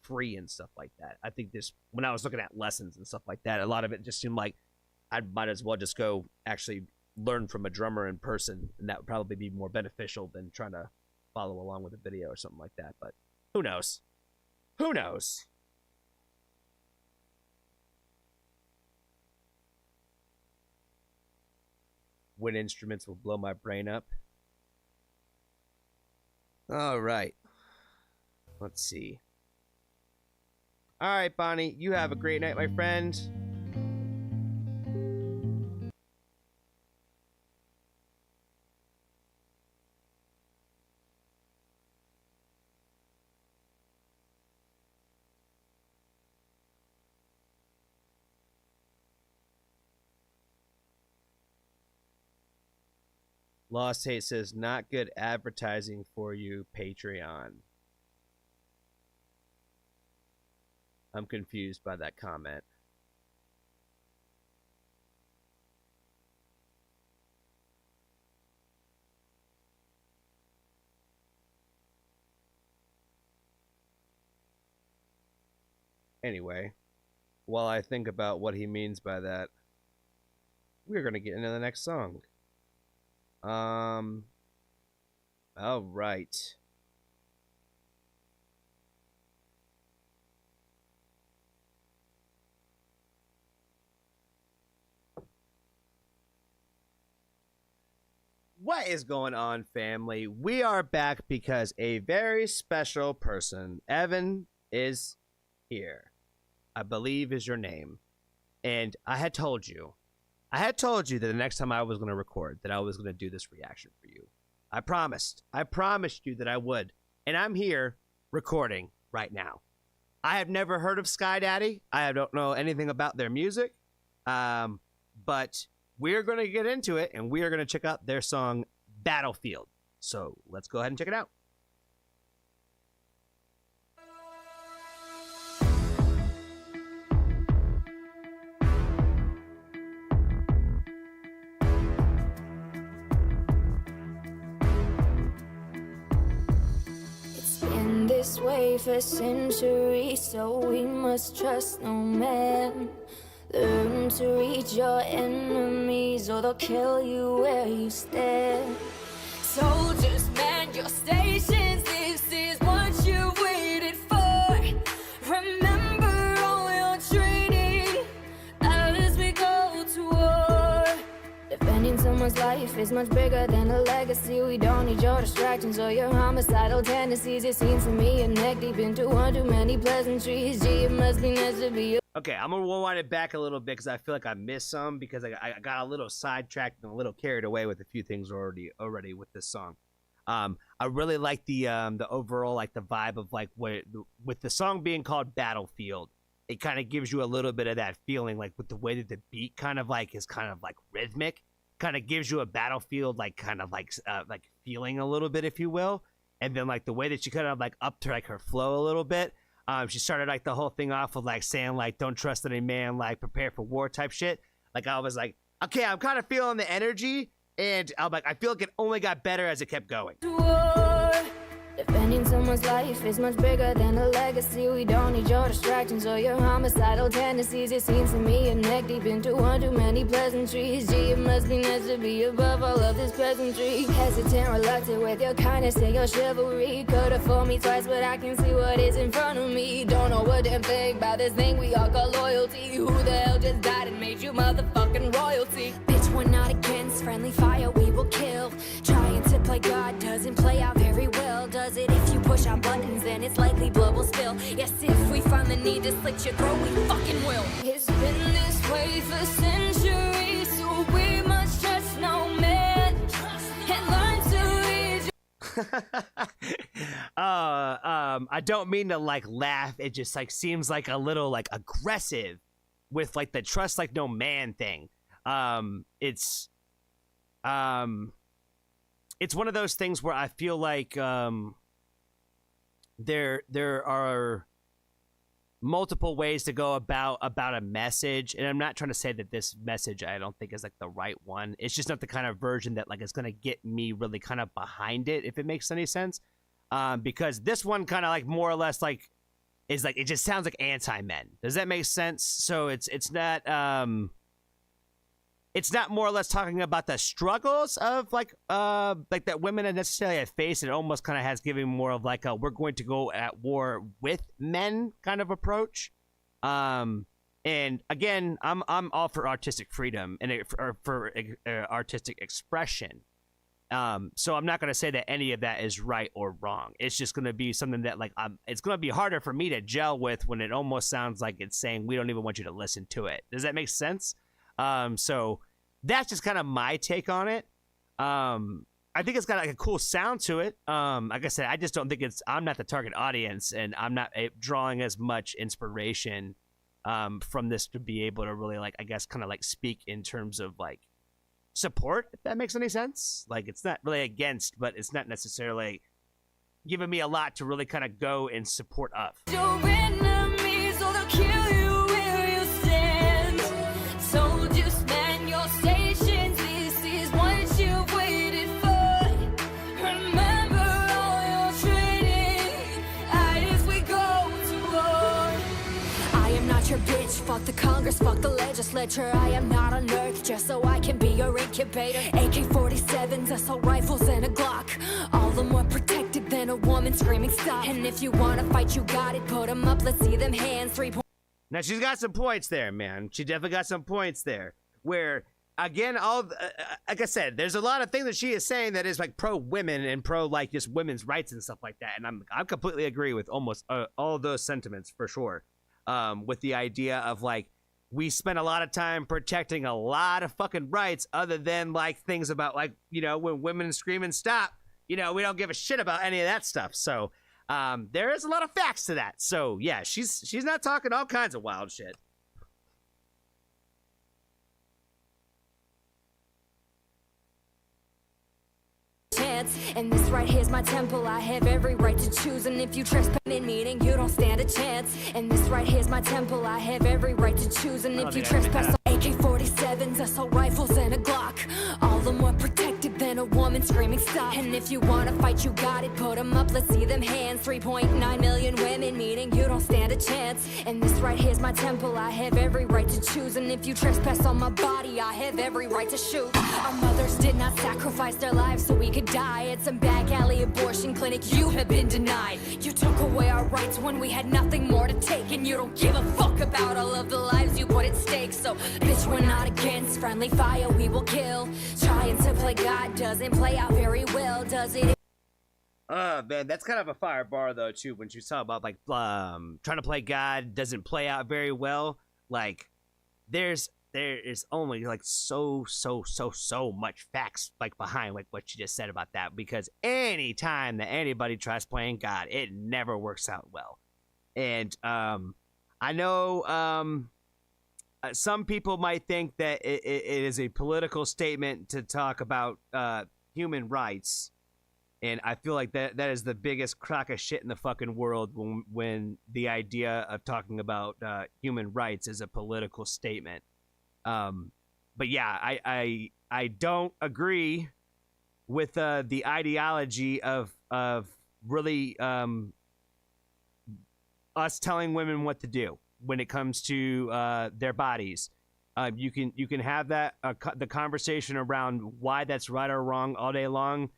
free and stuff like that. I think when I was looking at lessons and stuff like that, a lot of it just seemed like I might as well just go actually learn from a drummer in person, and that would probably be more beneficial than trying to follow along with a video or something like that. But who knows? Who knows? Wind instruments will blow my brain up. All right. Let's see. All right, Bonnie, you have a great night, my friend. Lost Hate says, not good advertising for you, Patreon. I'm confused by that comment. Anyway, while I think about what he means by that, we're going to get into the next song. All right. What is going on, family? We are back because a very special person, Evan, is here. I believe is your name. And I had told you that the next time I was going to record, that I was going to do this reaction for you. I promised you that I would. And I'm here recording right now. I have never heard of Sky Daddy. I don't know anything about their music. But we're going to get into it, and we are going to check out their song, Battlefield. So let's go ahead and check it out. It's been this way for centuries, so we must trust no man. Learn to reach your enemies, or they'll kill you where you stand. Soldiers, man your stations, this is what you waited for. Remember all your training as we go to war. Defending someone's life is much bigger than a legacy. We don't need your distractions or your homicidal tendencies. It seems to me you're neck deep into one too many pleasantries. Gee, it must be nice to be. Okay, I'm gonna rewind it back a little bit because I feel like I missed some because I got a little sidetracked and a little carried away with a few things already with this song. I really like the overall like the vibe of like with the song being called Battlefield. It kind of gives you a little bit of that feeling like with the way that the beat kind of like is kind of like rhythmic, kind of gives you a battlefield like kind of like feeling a little bit, if you will. And then like the way that she kind of like upped like her flow a little bit. She started like the whole thing off with like saying like don't trust any man, like prepare for war type shit. Like I was like, okay, I'm kind of feeling the energy, and I'm like, I feel like it only got better as it kept going. Defending someone's life is much bigger than a legacy. We don't need your distractions or your homicidal tendencies. It seems to me you're neck deep into one too many pleasantries. Gee, it must be nice to be above all of this peasantry. Hesitant, reluctant with your kindness and your chivalry. Could've fooled me twice, but I can see what is in front of me. Don't know a damn thing about this thing we all call loyalty. Who the hell just died and made you motherfucking royalty? Bitch, we're not against friendly fire, we will kill. Trying to play God doesn't play out very well, does it? If you push our buttons, then it's likely blood will spill. Yes, if we find the need to slit your throat, we fucking will. It's been this way for centuries, so we must trust no man and learn to read. I don't mean to like laugh. It just like seems like a little like aggressive with like the trust like no man thing. It's one of those things where I feel like there are multiple ways to go about a message, and I'm not trying to say that this message I don't think is like the right one. It's just not the kind of version that like is gonna get me really kind of behind it, if it makes any sense. Because this one kind of like more or less like is like it just sounds like anti-men. Does that make sense? So it's not more or less talking about the struggles of like that women necessarily have faced. It almost kind of has given more of like a we're going to go at war with men kind of approach. And again, I'm all for artistic freedom and for artistic expression. So I'm not going to say that any of that is right or wrong. It's just going to be something that like it's going to be harder for me to gel with when it almost sounds like it's saying we don't even want you to listen to it. Does that make sense? So that's just kind of my take on it. I think it's got like a cool sound to it. Like I said, I just don't think I'm not the target audience, and I'm not drawing as much inspiration from this to be able to really like, I guess, kind of like speak in terms of like support, if that makes any sense. Like it's not really against, but it's not necessarily giving me a lot to really kind of go in support of. Your enemies, or they'll kill you where you stand. Soldiers, man your stations, this is what you waited for. Remember all your training as we go to war. I am not your bitch, fuck the Congress, fuck the legislature. I am not on earth just so I can be your incubator. AK-47s, assault rifles, and a Glock, all the more protected than a woman screaming stop. And if you wanna fight, you got it, put them up, let's see them hands. 3 Now she's got some points there, man. She definitely got some points there. Where again, like I said, there's a lot of things that she is saying that is like pro women and pro like just women's rights and stuff like that, and I completely agree with almost all of those sentiments for sure. With the idea of like we spend a lot of time protecting a lot of fucking rights, other than like things about like when women scream and stop, we don't give a shit about any of that stuff. So there is a lot of facts to that. So yeah, she's not talking all kinds of wild shit. And this right here's my temple. I have every right to choose. And if you trespass in meaning, you don't stand a chance. And this right here's my temple. I have every right to choose. And if you trespass on AK-47s, assault rifles, and a Glock, all the more protected than a woman screaming stop. And if you wanna fight, you got it. Put them up, let's see them hands. 3.9 million women, meaning you don't stand a chance. And this right here's my temple. I have every right to choose. And if you trespass on my body, I have every right to shoot. Our mothers did not sacrifice their lives so we could die at some back alley abortion clinic. You have been denied. You took away our rights when we had nothing more to take. And you don't give a fuck about all of the lives you put at stake. So bitch, we're not against friendly fire, we will kill. Trying to play God doesn't play out very well, does it? Man, that's kind of a fire bar though too. When you talk about like trying to play God doesn't play out very well. Like there is only like so much facts like behind like what you just said about that, because any time that anybody tries playing God, it never works out well. And I know some people might think that it is a political statement to talk about human rights, and I feel like that is the biggest crock of shit in the fucking world when the idea of talking about human rights is a political statement. But yeah, I don't agree with the ideology of really us telling women what to do when it comes to their bodies. You can have that the conversation around why that's right or wrong all day long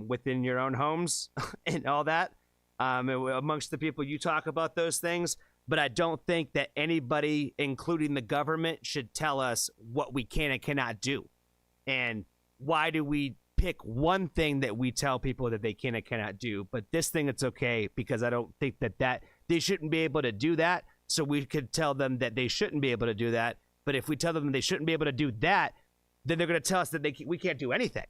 within your own homes and all that amongst the people you talk about those things. But I don't think that anybody, including the government, should tell us what we can and cannot do. And why do we pick one thing that we tell people that they can and cannot do, but this thing it's okay? Because I don't think that they shouldn't be able to do that. So we could tell them that they shouldn't be able to do that. But if we tell them they shouldn't be able to do that, then they're going to tell us that we can't do anything.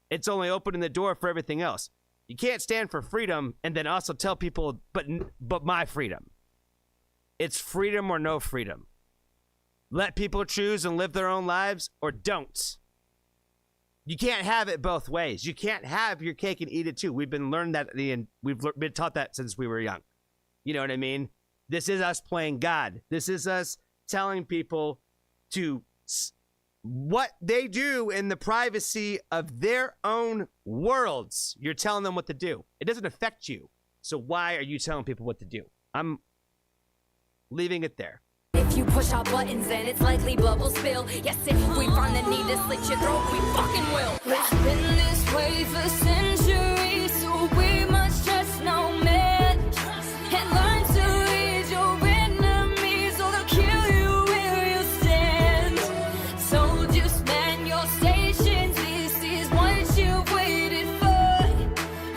It's only opening the door for everything else. You can't stand for freedom and then also tell people, but my freedom. It's freedom or no freedom. Let people choose and live their own lives, or don't. You can't have it both ways. You can't have your cake and eat it too. We've been learned that, and we've been taught that since we were young. You know what I mean? This is us playing God. This is us telling people to what they do in the privacy of their own worlds. You're telling them what to do. It doesn't affect you. So why are you telling people what to do? I'm leaving it there. If you push our buttons, then it's likely bubbles spill. Yes, if we find the need to slit your throat, we fucking will. It's been this way for centuries, so we must trust no man. And learn to read your enemies, or they'll kill you where you stand. So just man your stations, this is what you've waited for.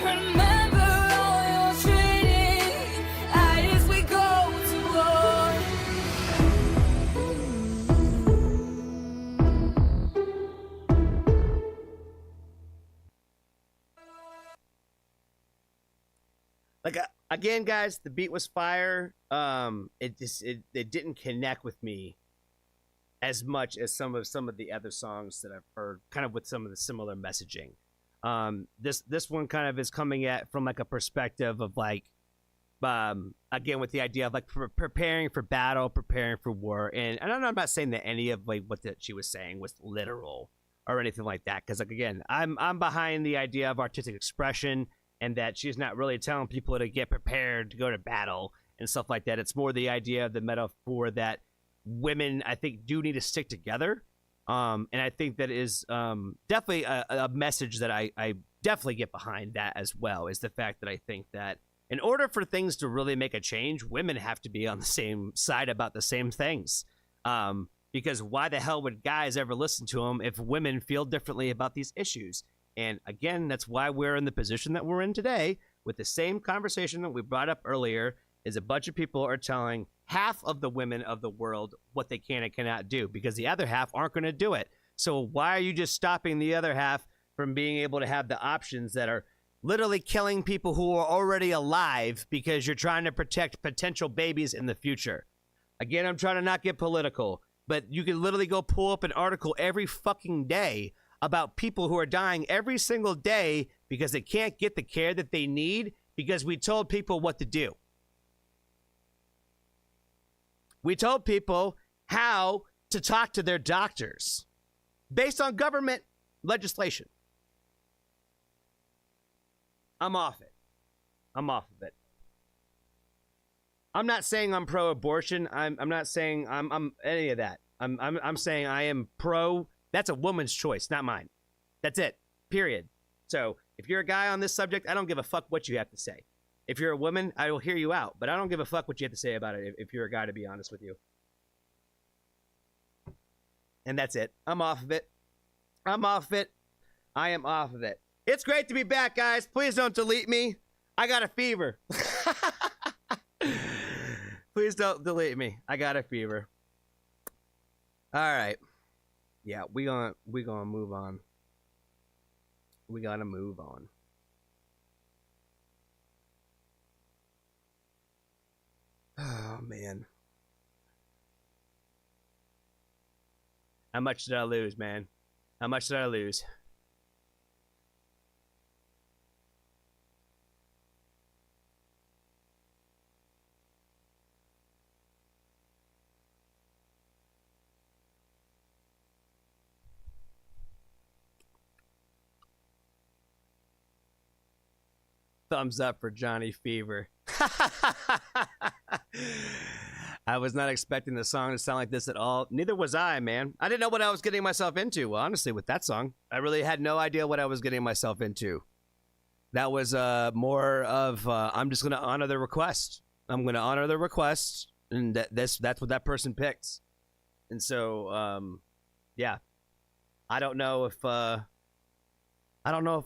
Remember all your training, as we go to war. Like again, guys, the beat was fire. It didn't connect with me as much as some of the other songs that I've heard, kind of with some of the similar messaging. This one kind of is coming at from like a perspective of like, again, with the idea of like preparing for battle, preparing for war, and I'm not saying that any of like what that she was saying was literal or anything like that, because like again, I'm behind the idea of artistic expression, and that she's not really telling people to get prepared to go to battle and stuff like that. It's more the idea of the metaphor that women, I think, do need to stick together. And I think that is definitely a message that I definitely get behind that as well, is the fact that I think that in order for things to really make a change, women have to be on the same side about the same things. because why the hell would guys ever listen to them if women feel differently about these issues? And again, that's why we're in the position that we're in today with the same conversation that we brought up earlier. Is a bunch of people are telling half of the women of the world what they can and cannot do because the other half aren't going to do it. So why are you just stopping the other half from being able to have the options that are literally killing people who are already alive because you're trying to protect potential babies in the future? Again, I'm trying to not get political, but you can literally go pull up an article every fucking day about people who are dying every single day because they can't get the care that they need because we told people what to do. We told people how to talk to their doctors based on government legislation. I'm off it. I'm off of it. I'm not saying I'm pro-abortion. I'm not saying I'm any of that. I'm saying I am pro. That's a woman's choice, not mine. That's it. Period. So if you're a guy on this subject, I don't give a fuck what you have to say. If you're a woman, I will hear you out, but I don't give a fuck what you have to say about it if you're a guy, to be honest with you. And that's it. I'm off of it. I'm off of it. I am off of it. It's great to be back, guys. Please don't delete me. I got a fever. Please don't delete me. I got a fever. All right. Yeah, we gonna move on. We gotta move on. Oh man. How much did I lose, man? How much did I lose? Thumbs up for Johnny Fever. I was not expecting the song to sound like this at all. Neither was I, man. I didn't know what I was getting myself into, honestly, with that song. I really had no idea what I was getting myself into. That was more of, I'm just going to honor the request. I'm going to honor the request, and that's what that person picks. And so, yeah. I don't know if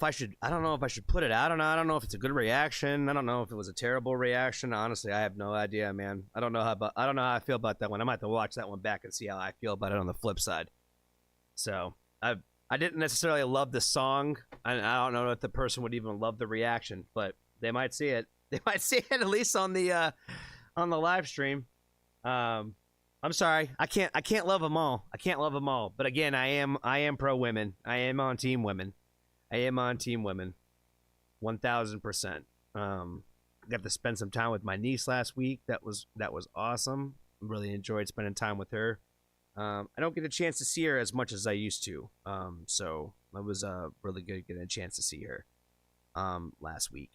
I should put it out. I don't know if it's a good reaction. I don't know if it was a terrible reaction. Honestly, I have no idea, man. I don't know how I feel about that one. I might have to watch that one back and see how I feel about it on the flip side. So I didn't necessarily love the song. I don't know if the person would even love the reaction, but they might see it. They might see it at least on the live stream. I'm sorry. I can't love them all. I can't love them all. But again, I am pro women. I am on team women. I am on team women, 1,000%. Got to spend some time with my niece last week. That was awesome. Really enjoyed spending time with her. I don't get a chance to see her as much as I used to. So it was really good getting a chance to see her last week.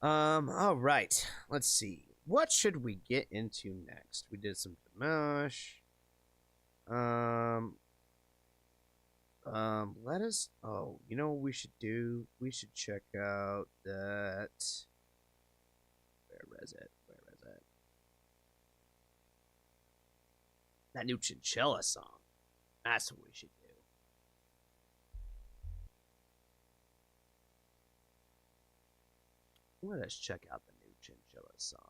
All right. Let's see. What should we get into next? We did some Dimash. Let us, you know what we should do? We should check out that, where is it? That new Chinchilla song. That's what we should do. Let us check out the new Chinchilla song.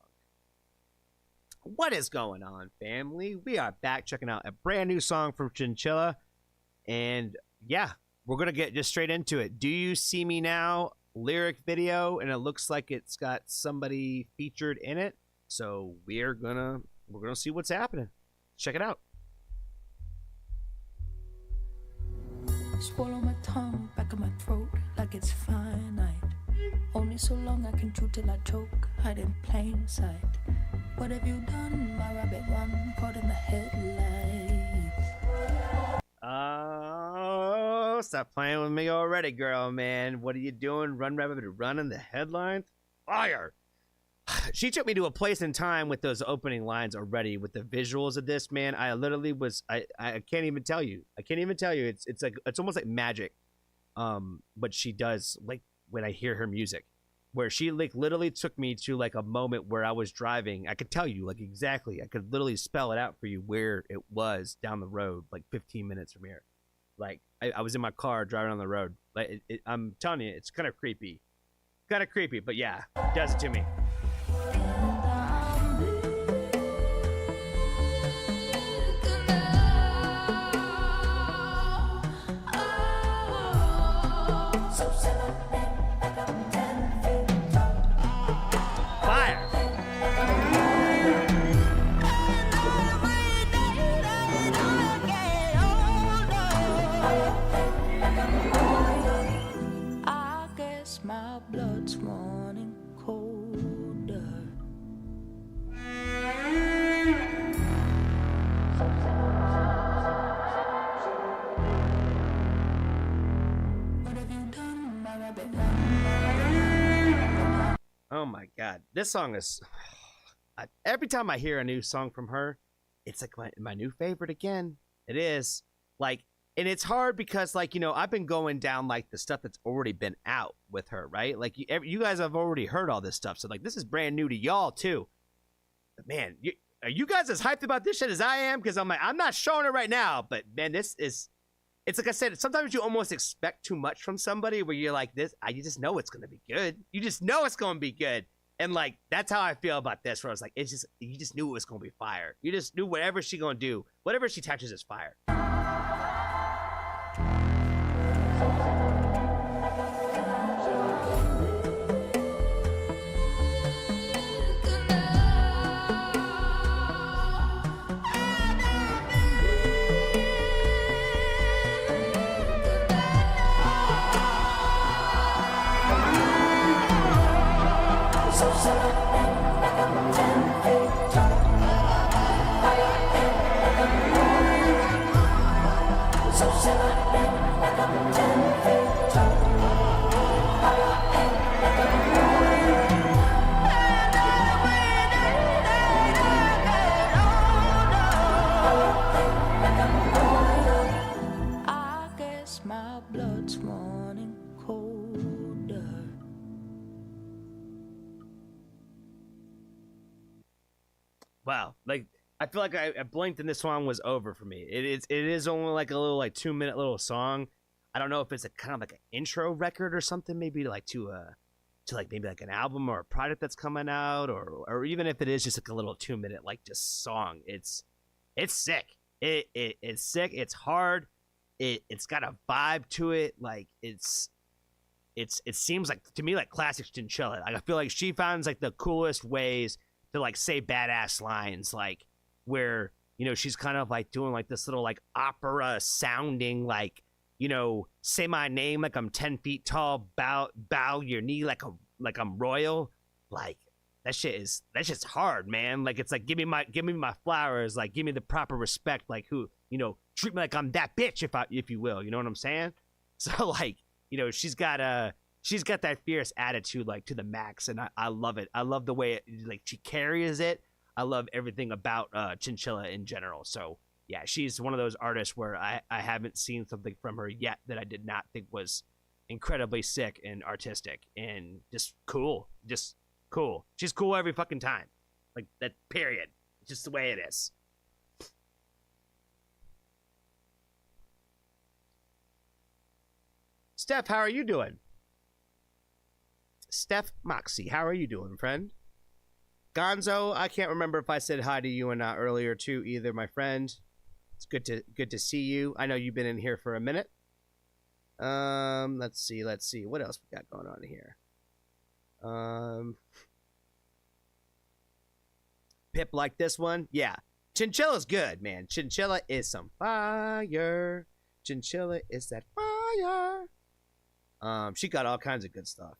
What is going on, family? We are back checking out a brand new song from Chinchilla. And yeah, we're going to get just straight into it. Do You See Me Now lyric video, and it looks like it's got somebody featured in it. So we're going to see what's happening. Check it out. Swallow my tongue back of my throat like it's finite. Only so long I can chew till I choke, hide in plain sight. What have you done, my rabbit run, caught in the headlights? Oh, stop playing with me already, girl, man. What are you doing? Run, rabbit, run in the headlines? Fire! She took me to a place in time with those opening lines already, with the visuals of this, man. I literally was, I can't even tell you. It's almost like magic. What she does, like when I hear her music. where she like literally took me to like a moment where I was driving. I could tell you like exactly. I could literally spell it out for you where it was down the road, like 15 minutes from here. Like I was in my car driving on the road. Like I'm telling you, it's kind of creepy, But yeah, it does it to me. I guess my blood's running colder. What have you done, my rabbit? Oh my god, this song is. Every time I hear a new song from her, it's like my new favorite again. It is like, and it's hard because like I've been going down like the stuff that's already been out with her, right? Like you guys have already heard all this stuff, so like this is brand new to y'all too. But man, are you guys as hyped about this shit as I am? Because I'm not showing it right now, but man, this is. It's like I said, sometimes you almost expect too much from somebody where you're like this. You just know it's gonna be good. You just know it's gonna be good. And like that's how I feel about this. Where I was like, you just knew it was gonna be fire. You just knew whatever she gonna do, whatever she touches is fire. I guess my blood's running colder. Wow, like I feel like I blinked and this song was over for me. It is only like a little like 2-minute little song. I don't know if it's a kind of like an intro record or something, maybe like to like maybe like an album or a project that's coming out, or even if it is just like a little 2-minute like just song. It's sick. It's sick. It's hard. It's got a vibe to it. Like it seems like to me like classic Chinchilla. Like I feel like she finds like the coolest ways to like say badass lines, like where she's kind of like doing like this little like opera sounding like say my name like I'm 10 feet tall, bow your knee like I'm royal. Like that shit's hard, man. Like it's like give me my flowers, like give me the proper respect, like who treat me like I'm that bitch if you will, you know what I'm saying? So like she's got that fierce attitude like to the max, and I love it. I love the way like she carries it. I love everything about Chinchilla in general. So yeah, she's one of those artists where I haven't seen something from her yet that I did not think was incredibly sick and artistic and just cool. Just cool. She's cool every fucking time. Like that, period. It's just the way it is. Steph, how are you doing? Steph Moxie, how are you doing, friend? Gonzo, I can't remember if I said hi to you or not earlier too either, my friend. It's good to see you. I know you've been in here for a minute. Let's see. What else we got going on here? Pip like this one? Yeah. Chinchilla's good, man. Chinchilla is some fire. Chinchilla is that fire. She got all kinds of good stuff.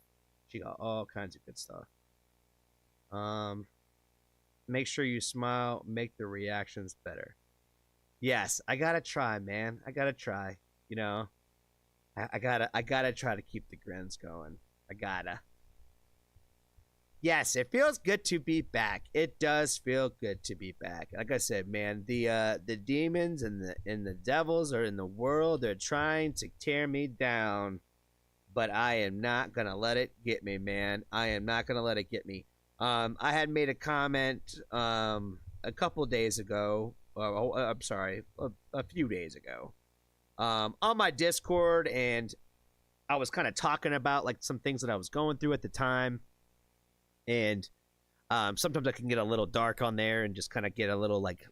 Make sure you smile, make the reactions better. Yes, I gotta try, man. I gotta try. I gotta try to keep the grins going. I gotta. Yes, it feels good to be back. It does feel good to be back. Like I said, man, the demons and the devils are in the world. They're trying to tear me down, but I am not gonna let it get me, man. I am not gonna let it get me. I had made a comment a couple days ago. I'm sorry, a few days ago, on my Discord, and I was kind of talking about like some things that I was going through at the time, and sometimes I can get a little dark on there and just kind of get a little like,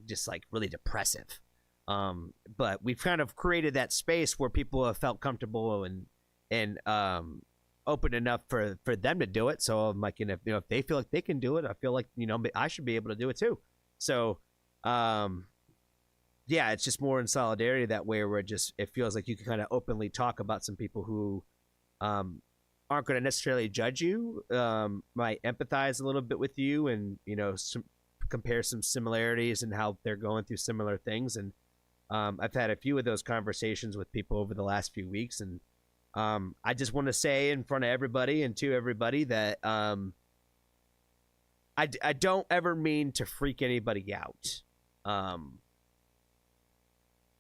just like really depressive. But we've kind of created that space where people have felt comfortable and open enough for them to do it. So I'm like, if they feel like they can do it, I feel like I should be able to do it too. So yeah, it's just more in solidarity that way, where it feels like you can kind of openly talk about some people who aren't going to necessarily judge you, might empathize a little bit with you, and compare some similarities and how they're going through similar things. And I've had a few of those conversations with people over the last few weeks, and I just want to say in front of everybody and to everybody that I don't ever mean to freak anybody out.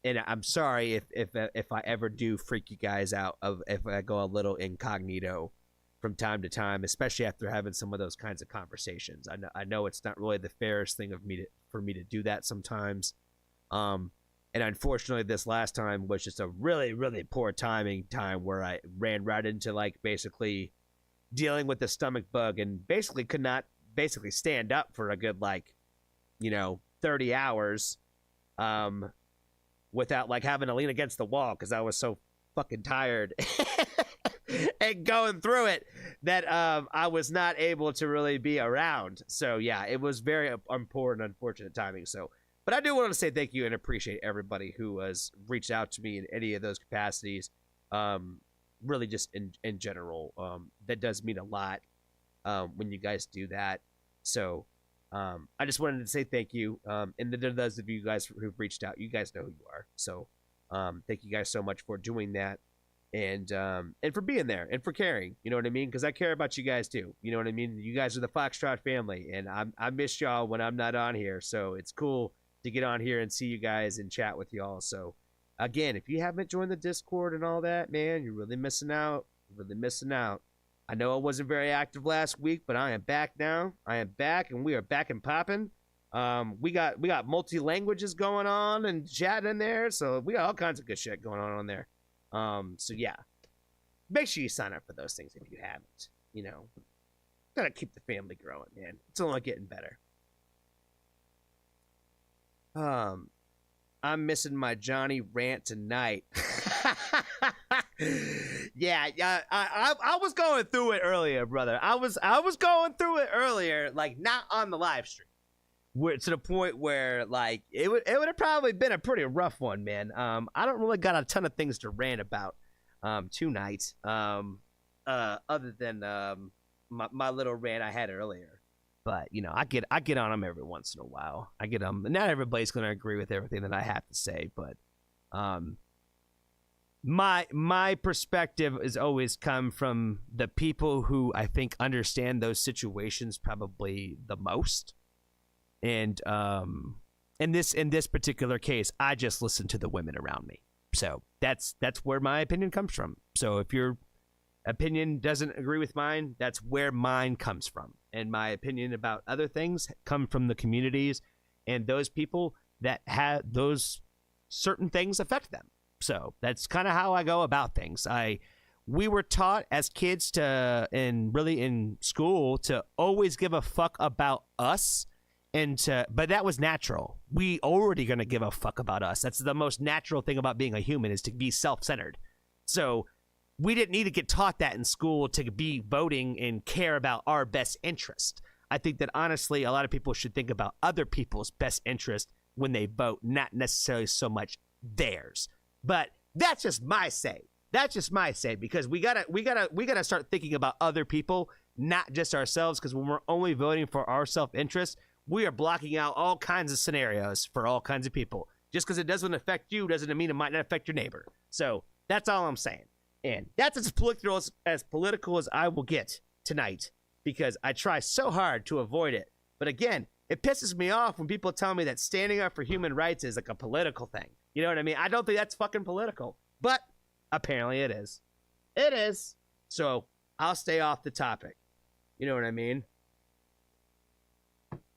And I'm sorry if I ever do freak you guys out, if I go a little incognito from time to time, especially after having some of those kinds of conversations. I know it's not really the fairest thing for me to do that sometimes. And unfortunately, this last time was just a really, really poor time where I ran right into like basically dealing with the stomach bug and basically could not stand up for a good 30 hours. Without like having to lean against the wall because I was so fucking tired and going through it that I was not able to really be around. So yeah, it was very important, unfortunate timing. So, but I do want to say thank you and appreciate everybody who has reached out to me in any of those capacities. Really just in general, that does mean a lot when you guys do that. So I just wanted to say thank you. And to those of you guys who've reached out, you guys know who you are. So thank you guys so much for doing that, and for being there and for caring. You know what I mean? Because I care about you guys too. You know what I mean? You guys are the Foxtrot family, and I miss y'all when I'm not on here. So it's cool to get on here and see you guys and chat with y'all. So again, if you haven't joined the Discord and all that, man, you're really missing out. You're really missing out. I know I wasn't very active last week, but I am back now. I am back, and we are back and popping. We got multi languages going on and chatting in there, so we got all kinds of good shit going on there. So yeah, make sure you sign up for those things if you haven't. Gotta keep the family growing, man. It's only getting better. I'm missing my Johnny rant tonight. Yeah, I was going through it earlier, brother. I was going through it earlier, like not on the live stream, where to the point where like it would have probably been a pretty rough one, man. I don't really got a ton of things to rant about tonight, other than my little rant I had earlier. But I get on them every once in a while. I get them. Not everybody's gonna agree with everything that I have to say, but my perspective has always come from the people who I think understand those situations probably the most. And in this particular case, I just listen to the women around me. So that's where my opinion comes from. So if your opinion doesn't agree with mine, that's where mine comes from. And my opinion about other things come from the communities and those people that have those certain things affect them. So that's kind of how I go about things. We were taught as kids and really in school to always give a fuck about us, but that was natural. We already gonna give a fuck about us. That's the most natural thing about being a human, is to be self-centered. So we didn't need to get taught that in school to be voting and care about our best interest. I think that honestly, a lot of people should think about other people's best interest when they vote, not necessarily so much theirs. But that's just my say. That's just my say, because we gotta start thinking about other people, not just ourselves. Because when we're only voting for our self-interest, we are blocking out all kinds of scenarios for all kinds of people. Just because it doesn't affect you doesn't mean it might not affect your neighbor. So that's all I'm saying. And that's as political as I will get tonight, because I try so hard to avoid it. But again, it pisses me off when people tell me that standing up for human rights is like a political thing. You know what I mean? I don't think that's fucking political, but apparently it is. It is. So I'll stay off the topic. You know what I mean?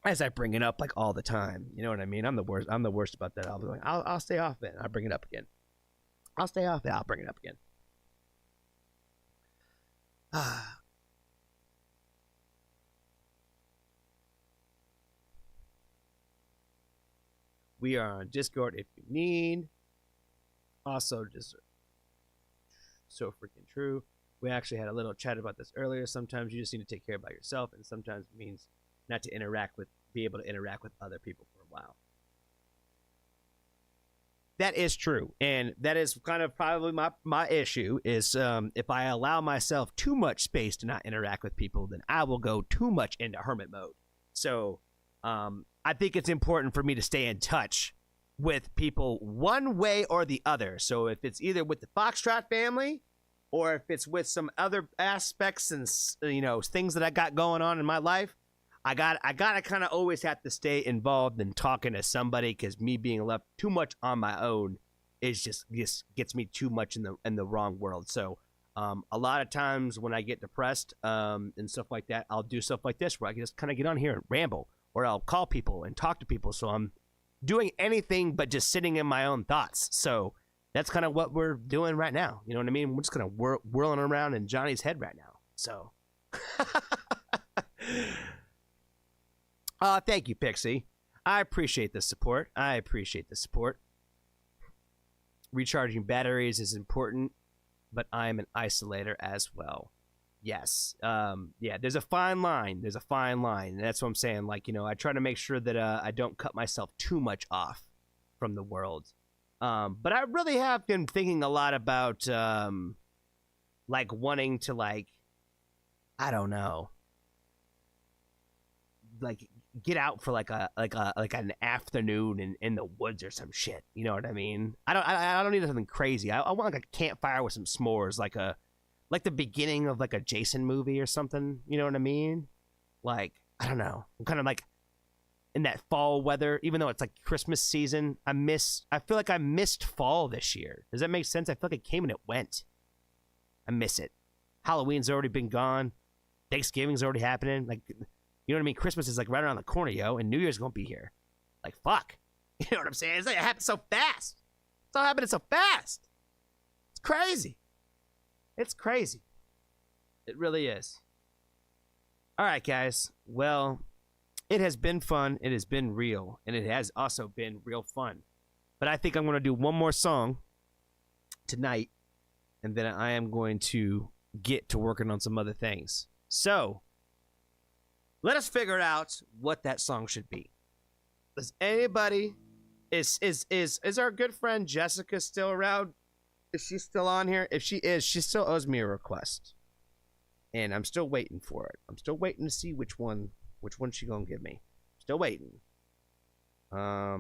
As I bring it up like all the time. You know what I mean? I'm the worst. I'm the worst about that. I'll be like, I'll stay off it. I'll bring it up again. I'll stay off it. I'll bring it up again. We are on Discord if you need. Also, just so freaking true. We actually had a little chat about this earlier. Sometimes you just need to take care about yourself, and sometimes it means not to be able to interact with other people for a while. That is true, and that is kind of probably my issue is if I allow myself too much space to not interact with people, then I will go too much into hermit mode. So I think it's important for me to stay in touch with people one way or the other. So if it's either with the Foxtrot family or if it's with some other aspects and, you know, things that I got going on in my life, I gotta kind of always have to stay involved in talking to somebody, because me being left too much on my own is just gets me too much in the wrong world. So a lot of times when I get depressed and stuff like that, I'll do stuff like this where I can just kind of get on here and ramble, or I'll call people and talk to people. So I'm doing anything but just sitting in my own thoughts. So that's kind of what we're doing right now. You know what I mean? We're just kind of whirling around in Johnny's head right now. So thank you, Pixie. I appreciate the support. Recharging batteries is important, but I'm an isolator as well. Yes. Yeah, there's a fine line. And that's what I'm saying. Like, you know, I try to make sure that I don't cut myself too much off from the world. But I really have been thinking a lot about like wanting to, like, I don't know, like get out for like an afternoon in the woods or some shit. You know what I mean? I don't need something crazy. I want like a campfire with some s'mores, like the beginning of like a Jason movie or something. You know what I mean? Like, I don't know. I'm kind of like in that fall weather, even though it's like Christmas season. I feel like I missed fall this year. Does that make sense? I feel like it came and it went. I miss it. Halloween's already been gone. Thanksgiving's already happening. Like, you know what I mean? Christmas is like right around the corner, yo, and New Year's gonna be here. Like, fuck. You know what I'm saying? It's like it happened so fast. It's all happening so fast. It's crazy. It's crazy. It really is. All right, guys. Well, it has been fun. It has been real. And it has also been real fun. But I think I'm going to do one more song tonight. And then I am going to get to working on some other things. So, let us figure out what that song should be. Does anybody... Is our good friend Jessica still around? Is she still on here? If she is, she still owes me a request. And I'm still waiting for it. I'm still waiting to see which one she gonna give me. Still waiting. I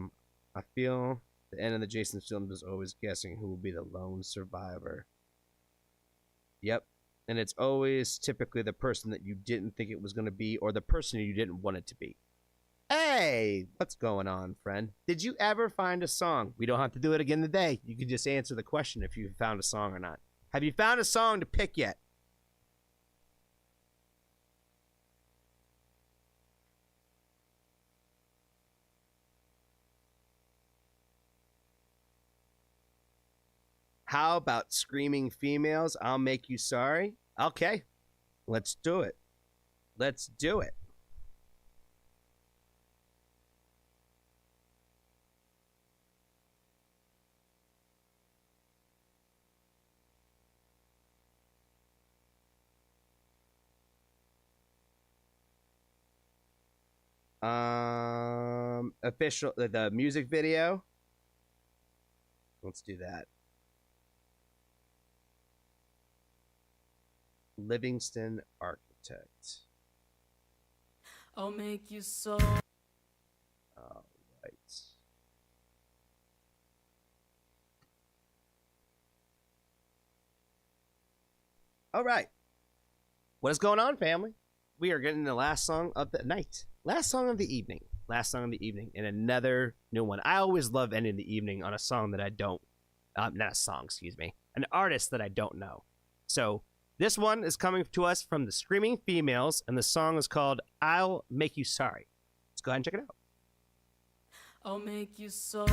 feel the end of the Jason film is always guessing who will be the lone survivor. Yep. And it's always typically the person that you didn't think it was going to be, or the person you didn't want it to be. Hey, what's going on, friend? Did you ever find a song? We don't have to do it again today. You can just answer the question if you found a song or not. Have you found a song to pick yet? How about Screaming Females? I'll Make You Sorry. Okay, let's do it. Let's do it. Official, the music video. Let's do that. Livingston Architect. I'll make you so. All right. All right. What is going on, family? We are getting the last song of the night. Last song of the evening. Last song of the evening. And another new one. I always love ending the evening on a song that I don't... not a song, excuse me. An artist that I don't know. So this one is coming to us from the Screaming Females, and the song is called I'll Make You Sorry. Let's go ahead and check it out. I'll make you sorry.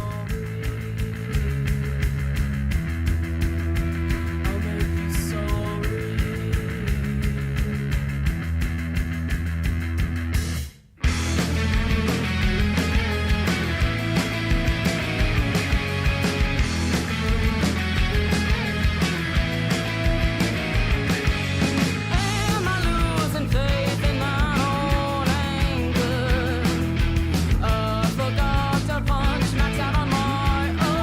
I'll make you sorry. Am I losing faith in my own anger? A forgotten punch knocks out on my own.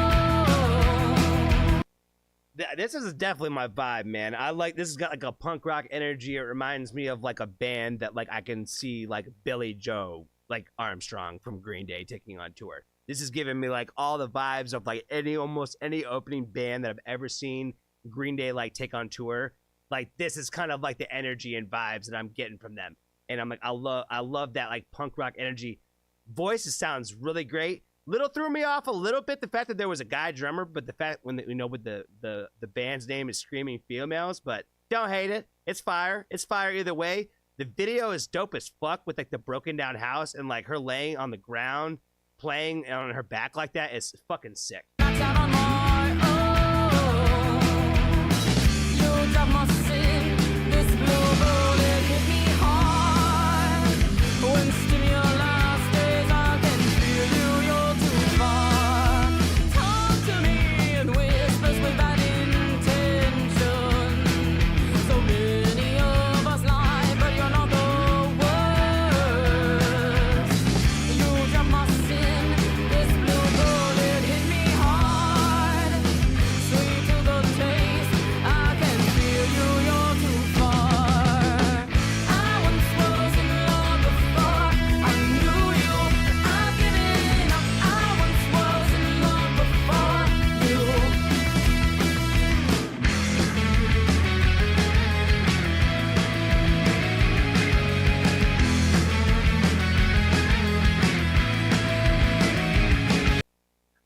This is definitely my vibe, man. I like this. Has got like a punk rock energy. It reminds me of like a band that like I can see like Billy Joe, like Armstrong from Green Day taking on tour. This is giving me like all the vibes of like almost any opening band that I've ever seen Green Day like take on tour. Like this is kind of like the energy and vibes that I'm getting from them. And I'm like, I love that like punk rock energy. Voice sounds really great. Little threw me off a little bit, the fact that there was a guy drummer, but the fact when with the band's name is Screaming Females, but don't hate it. It's fire. It's fire either way. The video is dope as fuck with like the broken down house and like her laying on the ground, playing on her back like that is fucking sick. Knocks out on my own. You drop my sin. This blue bullet hit me hard. When stimulus stays, I can feel you. You're too far. Talk to me in whispers without intention. So many of us lie, but you're not the worst. You drop my sin. This blue bullet hit me hard. Sweet to the taste, I can feel you. You're too far. I once was in love before I knew you. I've given up. I once was in love before you.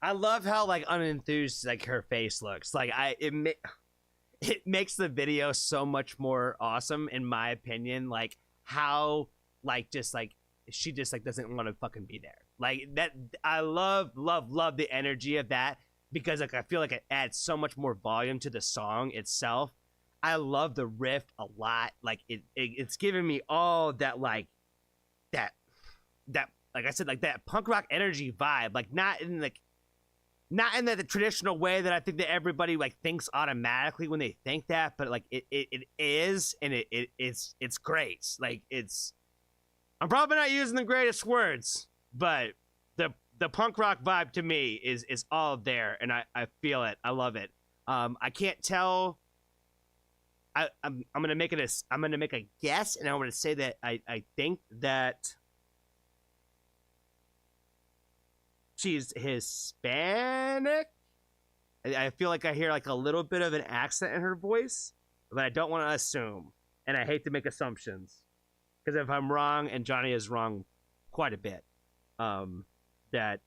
I love how like unenthused like her face looks. Like it makes the video so much more awesome in my opinion. Like how like just like she just like doesn't want to fucking be there. Like that I love the energy of that because like I feel like it adds so much more volume to the song itself. I love the riff a lot. Like it's giving me all that like that like I said like that punk rock energy vibe. Like not in the traditional way that I think that everybody like thinks automatically when they think that, but like it is, and it's great. Like I'm probably not using the greatest words, but the punk rock vibe to me is all there, and I feel it. I love it. I can't tell. I'm gonna make a guess, and I'm gonna say that I think that she's Hispanic. I feel like I hear like a little bit of an accent in her voice, but I don't want to assume. And I hate to make assumptions because if I'm wrong, and Johnny is wrong quite a bit, that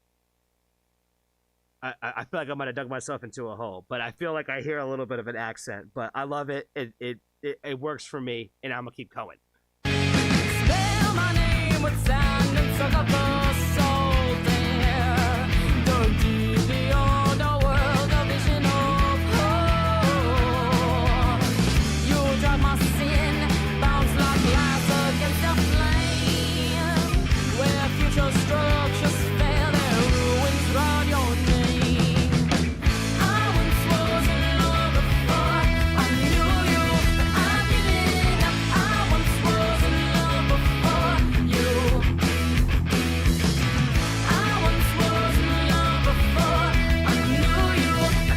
I feel like I might have dug myself into a hole. But I feel like I hear a little bit of an accent. But I love it. It works for me, and I'm gonna keep going. Spell my name with sand and suck up the salt air. Dug deep beyond our world, a vision of hope. You drive my sin, bounce like glass against a flame. Where future structures fail, their ruins round your name. I once was in love before I knew you. I've given up. I once was in love before you. I once was in love before I knew you.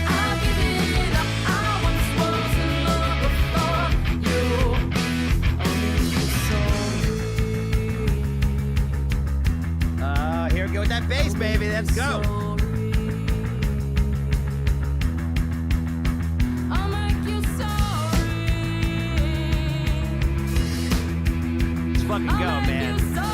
I've given up. I once was in love before you. Here we go with that bass, baby. Let's go. I'll make you sorry. Let's fucking go, I'll make man. you sorry.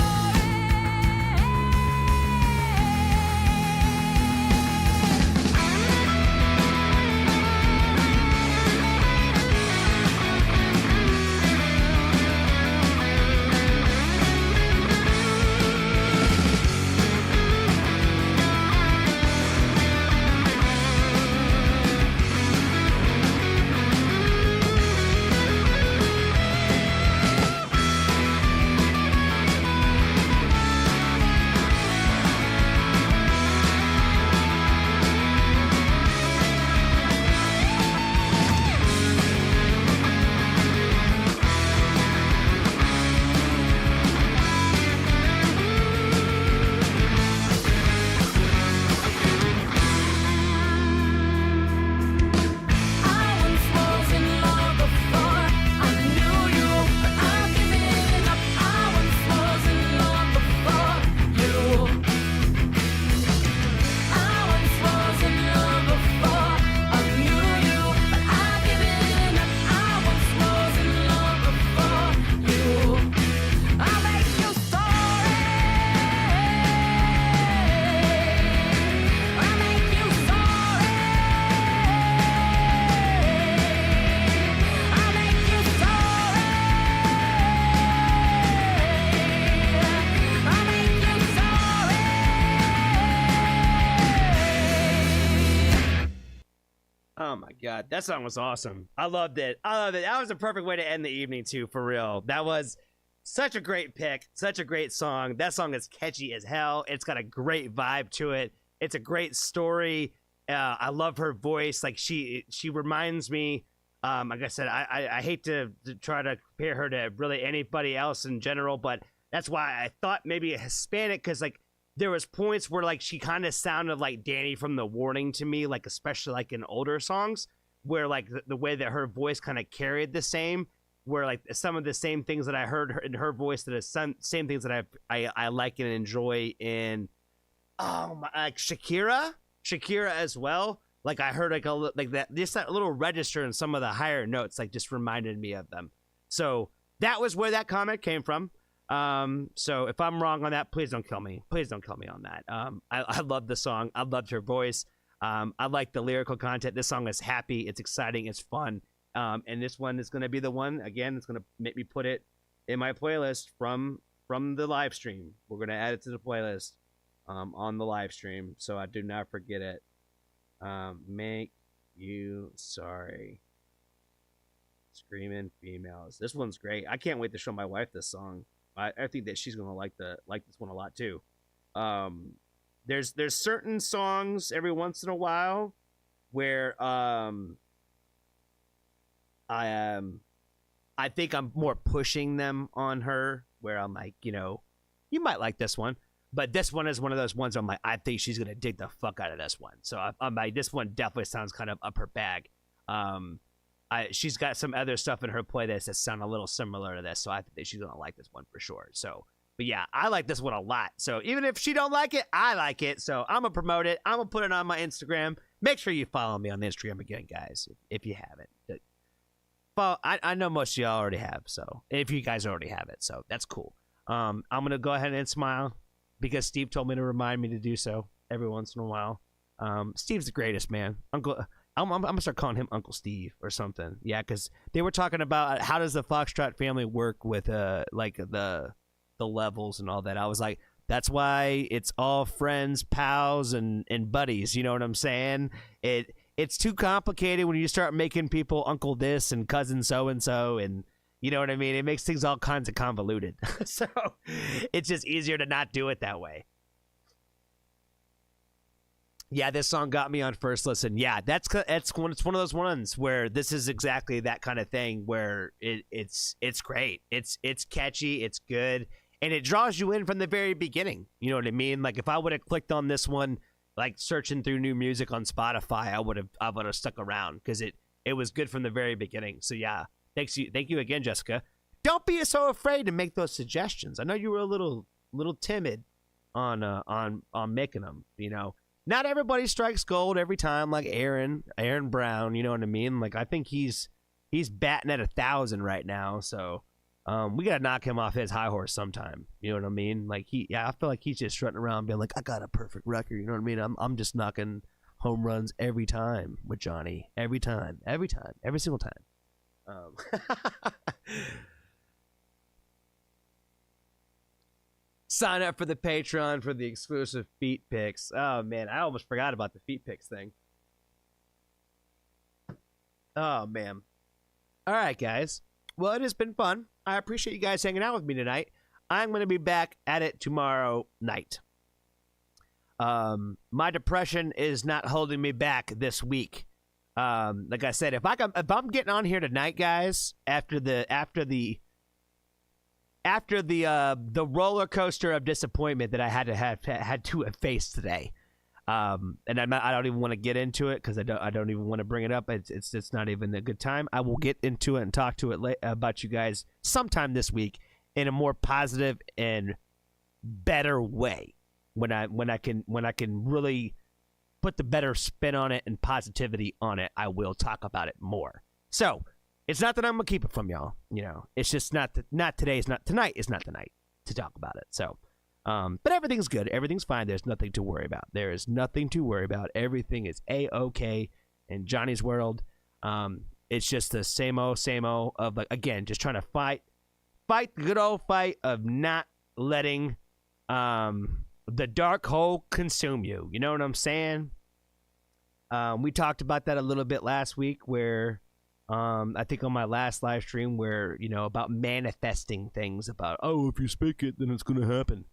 Oh my god, that song was awesome. I loved it. I loved it. That was a perfect way to end the evening too, for real. That was such a great pick, such a great song. That song is catchy as hell. It's got a great vibe to it. It's a great story. I love her voice. Like she reminds me. Like I said, I hate to try to compare her to really anybody else in general, but that's why I thought maybe a Hispanic, because like there was points where like she kind of sounded like Danny from The Warning to me, like especially like in older songs, where like the way that her voice kind of carried the same, where like some of the same things that I heard in her voice that is some same things that I like and enjoy in like Shakira as well. Like I heard like that just that little register in some of the higher notes like just reminded me of them. So that was where that comment came from. So if I'm wrong on that, please don't kill me. Please don't kill me on that. I love the song. I loved her voice. I like the lyrical content. This song is happy. It's exciting. It's fun. And this one is going to be the one, again, it's going to make me put it in my playlist from the live stream. We're going to add it to the playlist, on the live stream. So I do not forget it. Make you sorry. Screaming females. This one's great. I can't wait to show my wife this song. I think that she's gonna like this one a lot too. There's certain songs every once in a while where I think I'm more pushing them on her, where I'm like, you might like this one, but this one is one of those ones I'm like, I think she's gonna dig the fuck out of this one. So I'm like, this one definitely sounds kind of up her bag. She's got some other stuff in her playlist that sound a little similar to this, so I think that she's gonna like this one for sure. So, but yeah, I like this one a lot. So even if she don't like it, I like it. So I'm gonna promote it. I'm gonna put it on my Instagram. Make sure you follow me on the Instagram again, guys, if you haven't. Well, I know most of y'all already have. So if you guys already have it, so that's cool. I'm gonna go ahead and smile because Steve told me to remind me to do so every once in a while. Steve's the greatest, man. I'm gonna start calling him Uncle Steve or something. Yeah, because they were talking about how does the Foxtrot family work with like the levels and all that. I was like, that's why it's all friends, pals, and buddies. You know what I'm saying? It's too complicated when you start making people uncle this and cousin so and so, and you know what I mean. It makes things all kinds of convoluted. So it's just easier to not do it that way. Yeah, this song got me on first listen. Yeah, it's one of those ones where this is exactly that kind of thing where it's great. It's catchy, it's good, and it draws you in from the very beginning. You know what I mean? Like if I would have clicked on this one, like searching through new music on Spotify, I would have stuck around because it was good from the very beginning. So yeah, thank you again, Jessica. Don't be so afraid to make those suggestions. I know you were a little timid on making them. Not everybody strikes gold every time, like Aaron Brown. You know what I mean? Like I think he's batting at 1,000 right now. So we gotta knock him off his high horse sometime. You know what I mean? Like I feel like he's just strutting around being like, I got a perfect record. You know what I mean? I'm just knocking home runs every time with Johnny. Every single time. Sign up for the Patreon for the exclusive feet picks. Oh, man. I almost forgot about the feet picks thing. Oh, man. All right, guys. Well, it has been fun. I appreciate you guys hanging out with me tonight. I'm going to be back at it tomorrow night. My depression is not holding me back this week. Like I said, if I'm getting on here tonight, guys, after the roller coaster of disappointment that I had to have faced today, and I don't even want to get into it because I don't even want to bring it up. It's not even a good time. I will get into it and talk to it about you guys sometime this week in a more positive and better way when I can really put the better spin on it and positivity on it. I will talk about it more. So. It's not that I'm gonna keep it from y'all, It's just tonight is not the night to talk about it. So, but everything's good, everything's fine. There's nothing to worry about. There is nothing to worry about. Everything is a-okay in Johnny's world. It's just the same old of like again, just trying to fight the good old fight of not letting the dark hole consume you. You know what I'm saying? We talked about that a little bit last week, where I think on my last live stream, where about manifesting things, about if you speak it, then it's gonna happen.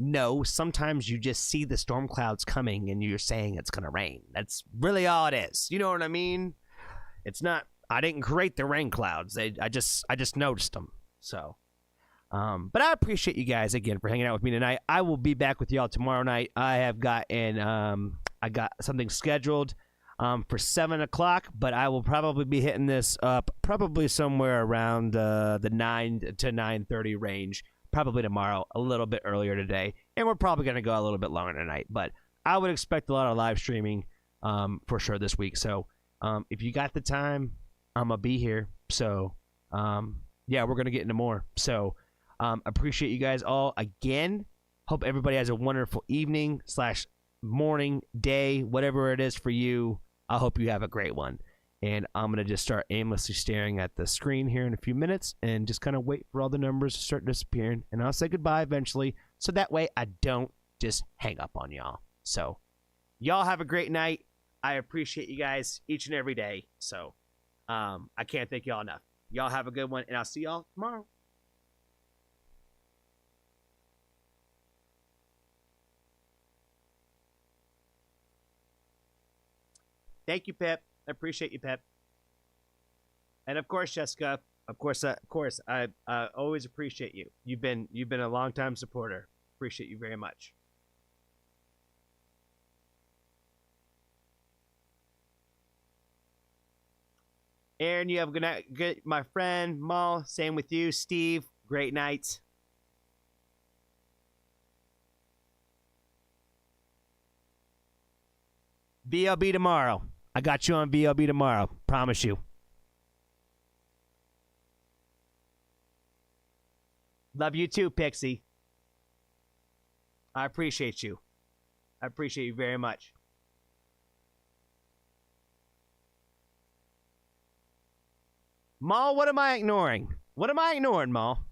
No, sometimes you just see the storm clouds coming and you're saying it's gonna rain. That's really all it is. You know what I mean? It's not. I didn't create the rain clouds. I just noticed them. So, but I appreciate you guys again for hanging out with me tonight. I will be back with y'all tomorrow night. I got something scheduled for 7 o'clock, but I will probably be hitting this up probably somewhere around the 9 to 9:30 range. Probably tomorrow, a little bit earlier today, and we're probably going to go a little bit longer tonight. But I would expect a lot of live streaming for sure this week. So if you got the time, I'm going to be here. So yeah, we're going to get into more. So appreciate you guys all again. Hope everybody has a wonderful evening / morning, day, whatever it is for you. I hope you have a great one. And I'm going to just start aimlessly staring at the screen here in a few minutes and just kind of wait for all the numbers to start disappearing. And I'll say goodbye eventually, so that way I don't just hang up on y'all. So y'all have a great night. I appreciate you guys each and every day. So I can't thank y'all enough. Y'all have a good one, and I'll see y'all tomorrow. Thank you, Pip. I appreciate you, Pep. And of course, Jessica. Of course, I always appreciate you. You've been a longtime supporter. Appreciate you very much. Aaron, you have a good night. Good, my friend Maul. Same with you, Steve. Great night. VLB tomorrow. I got you on VLB tomorrow. Promise you. Love you too, Pixie. I appreciate you. I appreciate you very much. Maul, what am I ignoring? What am I ignoring, Maul?